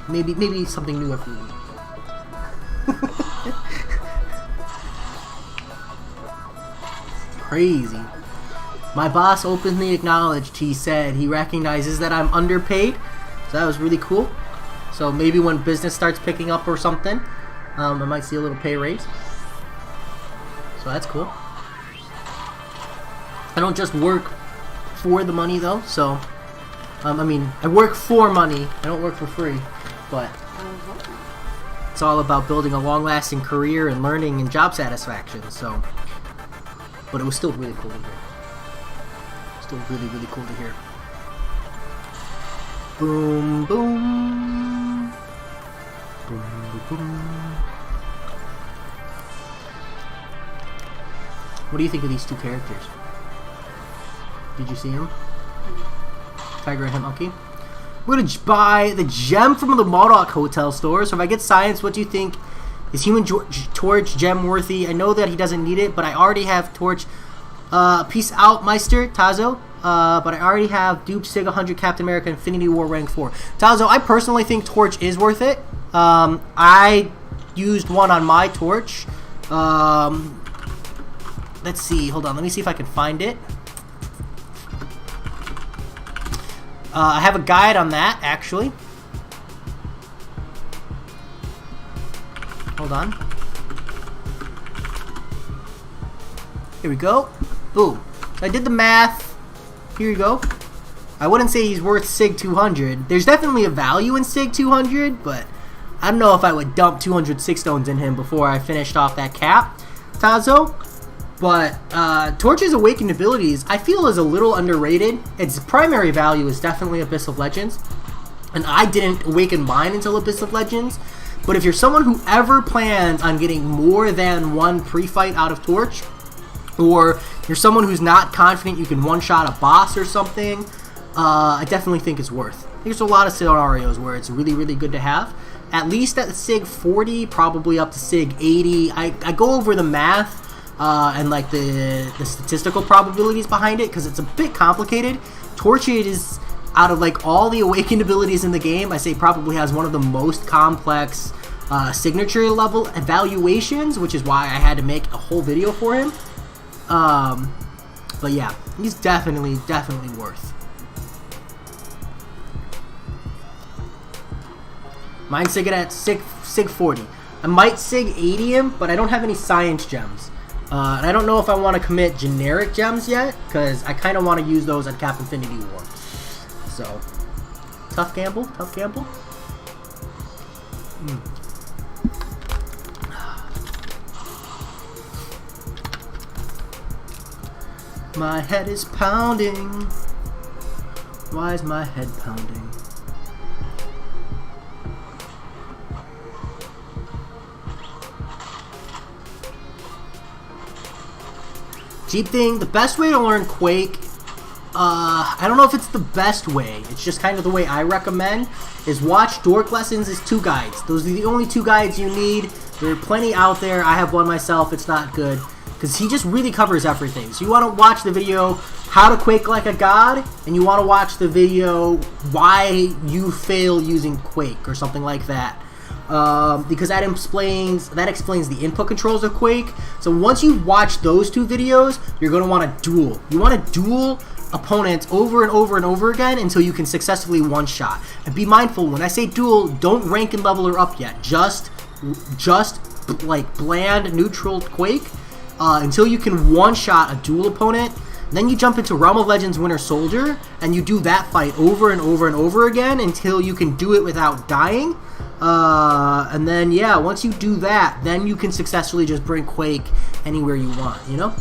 Maybe something new every week. Crazy. My boss openly acknowledged, he said he recognizes that I'm underpaid. So that was really cool. So maybe when business starts picking up or something, I might see a little pay raise. So that's cool. I don't just work for the money though, so I mean, I work for money. I don't work for free, but it's all about building a long-lasting career and learning and job satisfaction. So, but it was still really cool to hear. Still really, really cool to hear. Boom, boom, boom, boom. What do you think of these two characters? Did you see him? Tiger and Monkey. We're gonna buy the gem from the Modoc Hotel store. So if I get science, what do you think? Is Human Torch gem worthy? I know that he doesn't need it, but I already have Torch. Peace out, Meister Tazo. But I already have Dupe, Sig 100, Captain America, Infinity War rank 4. Tazo, I personally think Torch is worth it. I used one on my Torch. Let's see. Hold on. Let me see if I can find it. I have a guide on that, actually. Hold on. Here we go. Boom. I did the math. Here you go. I wouldn't say he's worth Sig 200. There's definitely a value in Sig 200, but I don't know if I would dump 200 Sig stones in him before I finished off that cap, Tazo. But Torch's awakened abilities, I feel, is a little underrated. Its primary value is definitely Abyss of Legends, and I didn't awaken mine until Abyss of Legends. But if you're someone who ever plans on getting more than one pre-fight out of Torch, or you're someone who's not confident you can one-shot a boss or something, I definitely think it's worth. I think there's a lot of scenarios where it's really, really good to have. At least at Sig 40, probably up to Sig 80. I go over the math and like the statistical probabilities behind it because it's a bit complicated. Torch is, out of like all the awakened abilities in the game, I say probably has one of the most complex signature level evaluations, which is why I had to make a whole video for him. But yeah, he's definitely worth. Mine's Sig at Sig 40. I might Sig 80 him, but I don't have any science gems. And I don't know if I want to commit generic gems yet, because I kind of want to use those on Cap Infinity War. So, tough gamble, tough gamble. My head is pounding. Why is my head pounding? Jeep thing, the best way to learn Quake, I don't know if it's the best way, it's just kind of the way I recommend, is watch Dork Lessons' 2 guides. Those are the only 2 guides you need. There are plenty out there. I have one myself, it's not good, because he just really covers everything. So you want to watch the video, How to Quake Like a God, and you want to watch the video, Why You Fail Using Quake, or something like that. Because that explains the input controls of Quake. So once you watch those 2 videos, you're going to want to duel. You want to duel opponents over and over and over again until you can successfully one-shot. And be mindful, when I say duel, don't rank and level her up yet. Just like bland neutral Quake until you can one-shot a duel opponent. Then you jump into Realm of Legends Winter Soldier and you do that fight over and over and over again until you can do it without dying. And then, yeah, once you do that, then you can successfully just bring Quake anywhere you want, you know?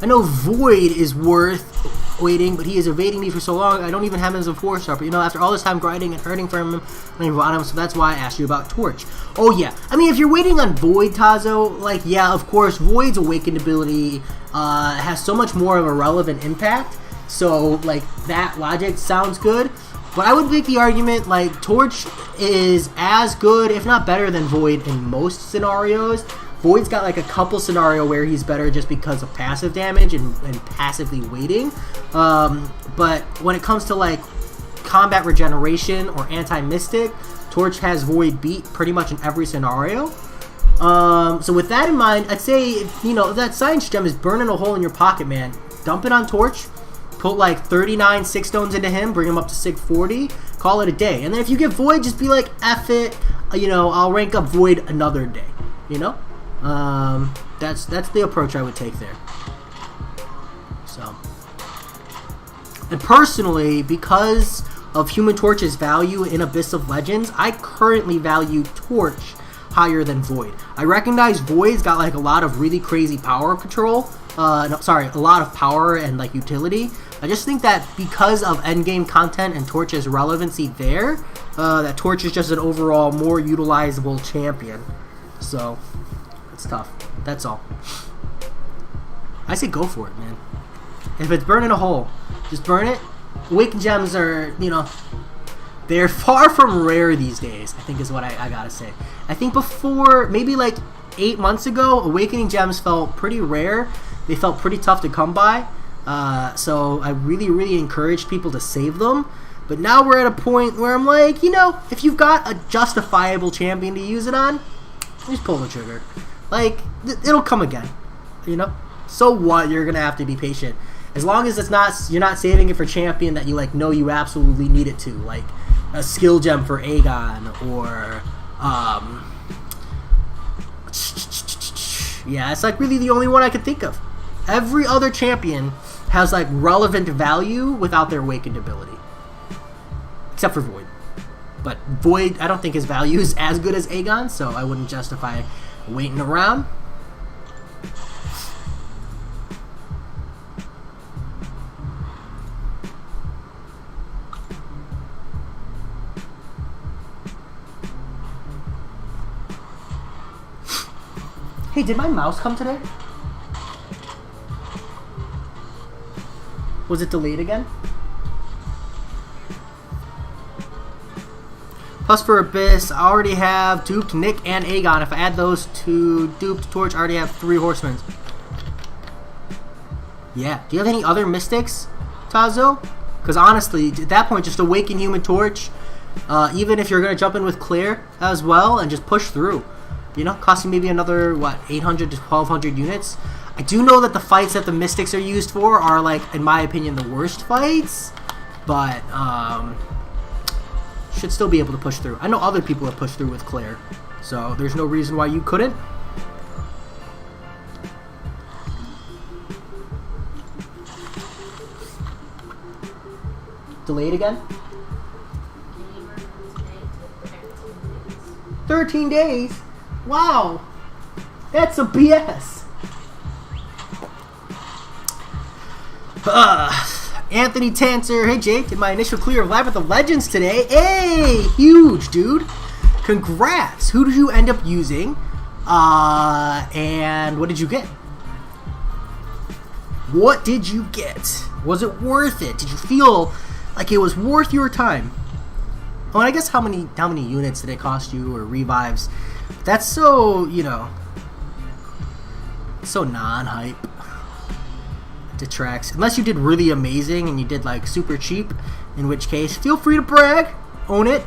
I know Void is worth waiting, but he is evading me for so long, I don't even have him as a 4-star. But, you know, after all this time grinding and hurting for him, I don't even want him, so that's why I asked you about Torch. Oh, yeah. I mean, if you're waiting on Void, Tazo, like, yeah, of course, Void's awakened ability has so much more of a relevant impact. So, like, that logic sounds good. But I would make the argument, like, Torch is as good, if not better, than Void in most scenarios. Void's got, like, a couple scenario where he's better just because of passive damage and passively waiting. But when it comes to, like, combat regeneration or anti-mystic, Torch has Void beat pretty much in every scenario. So with that in mind, I'd say, you know, if that Science Gem is burning a hole in your pocket, man, dump it on Torch. Put like 39 6 stones into him, bring him up to 640, call it a day. And then if you get Void, just be like, F it, you know, I'll rank up Void another day, you know? That's the approach I would take there. So, and personally, because of Human Torch's value in Abyss of Legends, I currently value Torch higher than Void. I recognize Void's got like a lot of really crazy power control, no, sorry, a lot of power and like utility. I just think that because of endgame content and Torch's relevancy there, that Torch is just an overall more utilizable champion. So, it's tough. That's all. I say go for it, man. If it's burning a hole, just burn it. Awakened Gems are, you know, they're far from rare these days, I think is what I gotta say. I think before, maybe like 8 months ago, Awakening Gems felt pretty rare. They felt pretty tough to come by. So I really encouraged people to save them. But now we're at a point where I'm like, you know, if you've got a justifiable champion to use it on, just pull the trigger. Like, it'll come again, you know? So what? You're gonna have to be patient. As long as it's not, you're not saving it for champion that you like know you absolutely need it to, like a skill gem for Aegon or yeah, it's like really the only one I could think of. Every other champion has like relevant value without their awakened ability. Except for Void. But Void, I don't think his value is as good as Aegon, so I wouldn't justify waiting around. Hey, did my mouse come today? Was it delayed again? Plus for Abyss, I already have duped Nick and Aegon. If I add those to duped Torch, I already have 3 Horsemen. Yeah. Do you have any other Mystics, Tazo? Because honestly, at that point, just awaken Human Torch. Even if you're going to jump in with Claire as well and just push through. You know, costing maybe another, what, 800 to 1200 units. I do know that the fights that the Mystics are used for are, like, in my opinion, the worst fights. But, should still be able to push through. I know other people have pushed through with Claire. So, there's no reason why you couldn't. Delayed again? 13 days? Wow, that's a BS. Anthony Tanser, hey Jake, did my initial clear of Labyrinth of Legends today. Hey, huge, dude. Congrats. Who did you end up using? And what did you get? What did you get? Was it worth it? Did you feel like it was worth your time? Oh, and I guess how many units did it cost you, or revives? That's so, you know, so non-hype. Detracts. Unless you did really amazing and you did like super cheap, in which case, feel free to brag. Own it.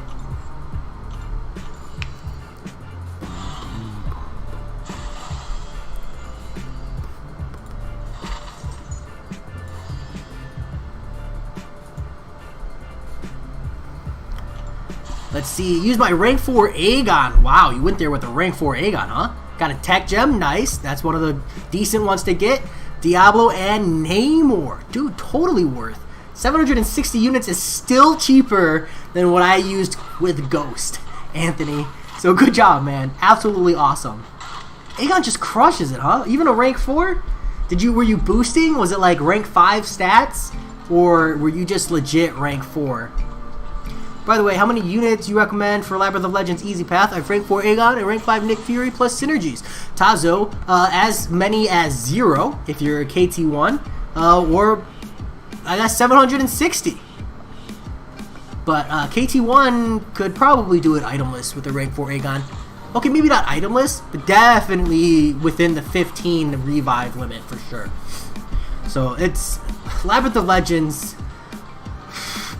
Let's see. Use my rank 4 Aegon. Wow, you went there with a rank 4 Aegon, huh? Got a tech gem. Nice. That's one of the decent ones to get. Diablo and Namor. Dude, totally worth. 760 units is still cheaper than what I used with Ghost, Anthony. So good job, man. Absolutely awesome. Aegon just crushes it, huh? Even a rank 4? Were you boosting? Was it like rank 5 stats? or were you just legit rank 4? By the way, how many units you recommend for Labyrinth of Legends Easy Path? I've rank 4 Aegon and rank 5 Nick Fury plus synergies. Tazo, as many as 0 if you're a KT1, or I got 760. But KT1 could probably do it itemless with a rank 4 Aegon. Okay, maybe not itemless, but definitely within the 15 revive limit for sure. So it's Labyrinth of Legends.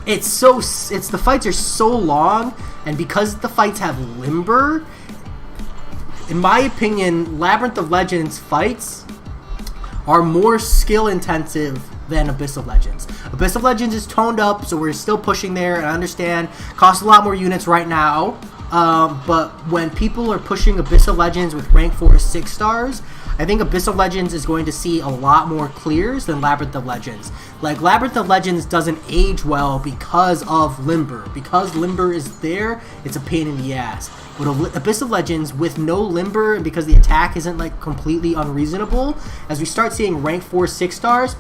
The fights are so long, and because the fights have limber, in my opinion, Labyrinth of Legends fights are more skill intensive than Abyss of Legends. Abyss of Legends is toned up, so we're still pushing there, and I understand costs a lot more units right now, but when people are pushing Abyss of Legends with rank 4 or 6 stars, I think Abyss of Legends is going to see a lot more clears than Labyrinth of Legends. Like, Labyrinth of Legends doesn't age well because of limber. Because limber is there, it's a pain in the ass. But Abyss of Legends, with no limber, and because the attack isn't like completely unreasonable, as we start seeing rank 4, 6 stars,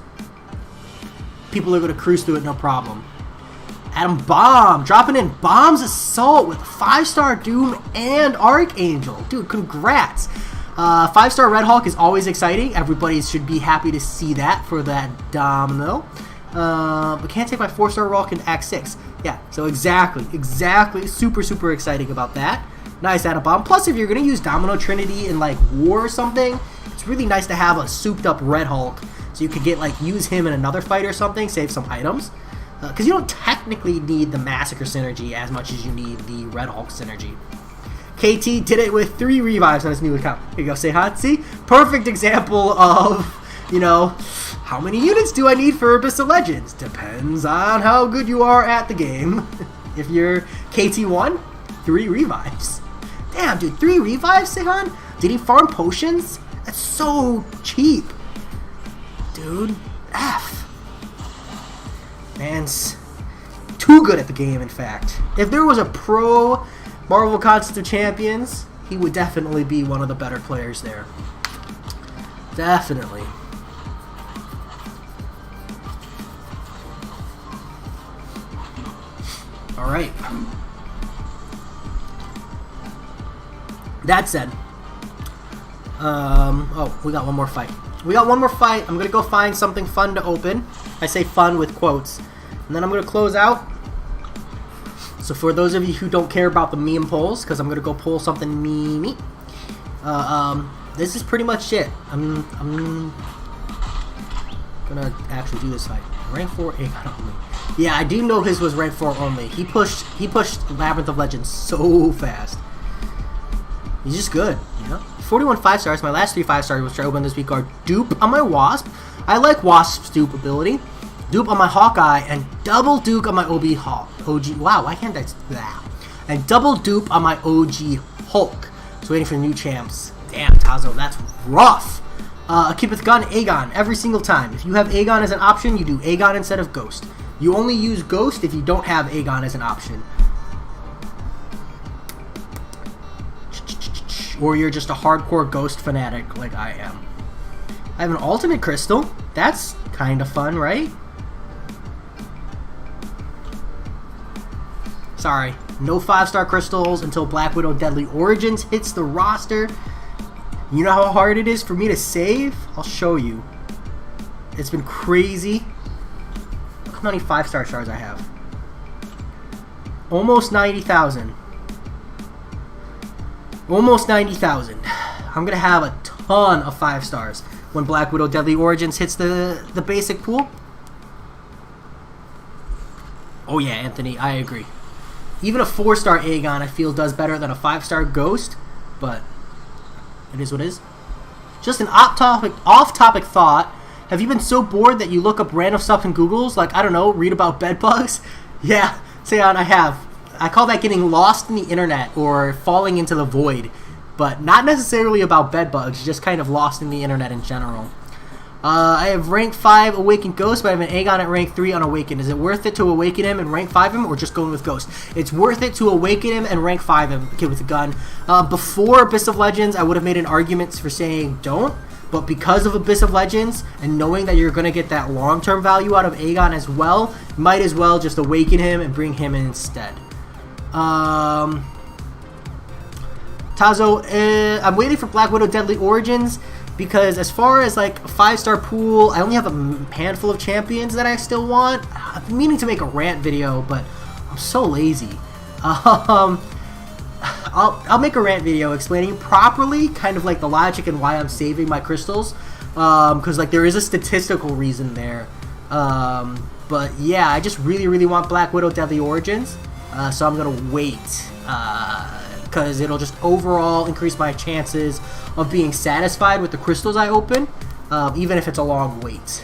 people are going to cruise through it no problem. Adam Bomb, dropping in Bomb's Assault with 5-star Doom and Archangel. Dude, congrats. 5-star Red Hulk is always exciting. Everybody should be happy to see that for that domino. But can't take my 4-star Hulk in Act 6. Yeah, so exactly. Super exciting about that. Nice Adam Bomb. Plus, if you're going to use Domino Trinity in like War or something, it's really nice to have a souped up Red Hulk. So you could get like use him in another fight or something, save some items. Because you don't technically need the Massacre synergy as much as you need the Red Hulk synergy. KT did it with 3 revives on his new account. Here you go, say hot. See? Perfect example of, you know, how many units do I need for Abyss of Legends? Depends on how good you are at the game. If you're KT1, 3 revives. Damn, dude, 3 revives, Sehan? Did he farm potions? That's so cheap. Dude, F. Man's too good at the game, in fact. If there was a pro Marvel Contest of Champions, he would definitely be one of the better players there. Definitely. Alright. That said, oh, we got one more fight. I'm going to go find something fun to open. I say fun with quotes. And then I'm going to close out. So for those of you who don't care about the meme polls, because I'm going to go pull something memey, this is pretty much it. I'm going to actually do this fight. Rank 4 Aegon only. Yeah, I do know his was rank 4 only. He pushed Labyrinth of Legends so fast. He's just good, you know? 41 5-stars. My last 3 5-stars, which I opened this week, are Dupe on my Wasp. I like Wasp's dupe ability. Dupe on my Hawkeye, and double dupe on my OG. Wow, why can't I do that? And double dupe on my OG Hulk. So waiting for the new champs. Damn, Tazo, that's rough. Keepeth Gun, Aegon, every single time. If you have Aegon as an option, you do Aegon instead of Ghost. You only use Ghost if you don't have Aegon as an option. Or you're just a hardcore Ghost fanatic like I am. I have an ultimate crystal. That's kind of fun, right? Sorry, no 5-star crystals until Black Widow Deadly Origins hits the roster. You know how hard it is for me to save? I'll show you. It's been crazy. Look how many 5-star shards I have. Almost 90,000. Almost 90,000. I'm going to have a ton of 5-stars when Black Widow Deadly Origins hits the basic pool. Oh yeah, Anthony, I agree. Even a 4-star Aegon, I feel, does better than a 5-star Ghost, but it is what it is. Just an off-topic thought. Have you been so bored that you look up random stuff in Google's? Like, I don't know, read about bed bugs? Yeah, Seon, I have. I call that getting lost in the internet or falling into the void, but not necessarily about bed bugs, just kind of lost in the internet in general. I have rank 5 Awakened Ghost, but I have an Aegon at rank 3 Unawakened. Is it worth it to awaken him and rank 5 him, or just going with Ghost? It's worth it to awaken him and rank 5 him, kid with a gun. Before Abyss of Legends, I would have made an argument for saying don't, But because of Abyss of Legends and knowing that you're going to get that long-term value out of Aegon as well, might as well just awaken him and bring him in instead. Tazo, I'm waiting for Black Widow Deadly Origins because as far as like a 5-star pool, I only have a handful of champions that I still want. I've been meaning to make a rant video, but I'm so lazy. I'll make a rant video explaining properly kind of like the logic and why I'm saving my crystals, because like there is a statistical reason there. But yeah, I just really want Black Widow Deadly Origins, so I'm gonna wait because it'll just overall increase my chances of being satisfied with the crystals I open, even if it's a long wait.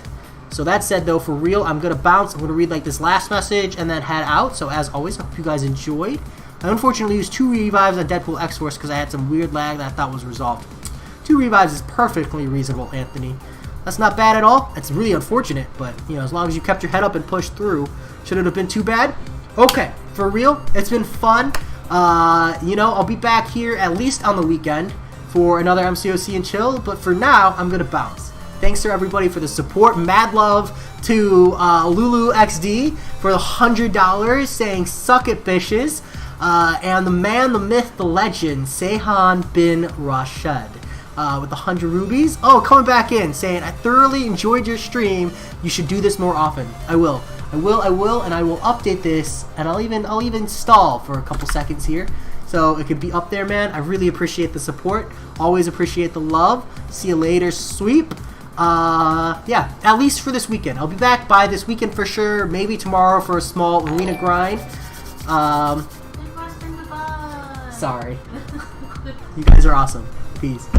So that said though, for real, I'm gonna bounce. I'm gonna read like this last message and then head out. So as always, I hope you guys enjoyed. I unfortunately used 2 revives on Deadpool X-Force because I had some weird lag that I thought was resolved. 2 revives is perfectly reasonable, Anthony. That's not bad at all. It's really unfortunate, but you know, as long as you kept your head up and pushed through, should it have been too bad? Okay, for real, it's been fun. You know, I'll be back here at least on the weekend for another MCOC and chill, but for now, I'm gonna bounce. Thanks to everybody for the support. Mad love to Lulu XD for the $100 saying suck it bitches. And the man, the myth, the legend, Sehan bin Rashid with the 100 rubies. Oh, coming back in saying, I thoroughly enjoyed your stream. You should do this more often. I will, and I will update this, and I'll even stall for a couple seconds here. So it could be up there, man. I really appreciate the support. Always appreciate the love. See you later, sweep. Yeah, at least for this weekend. I'll be back by this weekend for sure. Maybe tomorrow for a small arena grind. Sorry. You guys are awesome. Peace.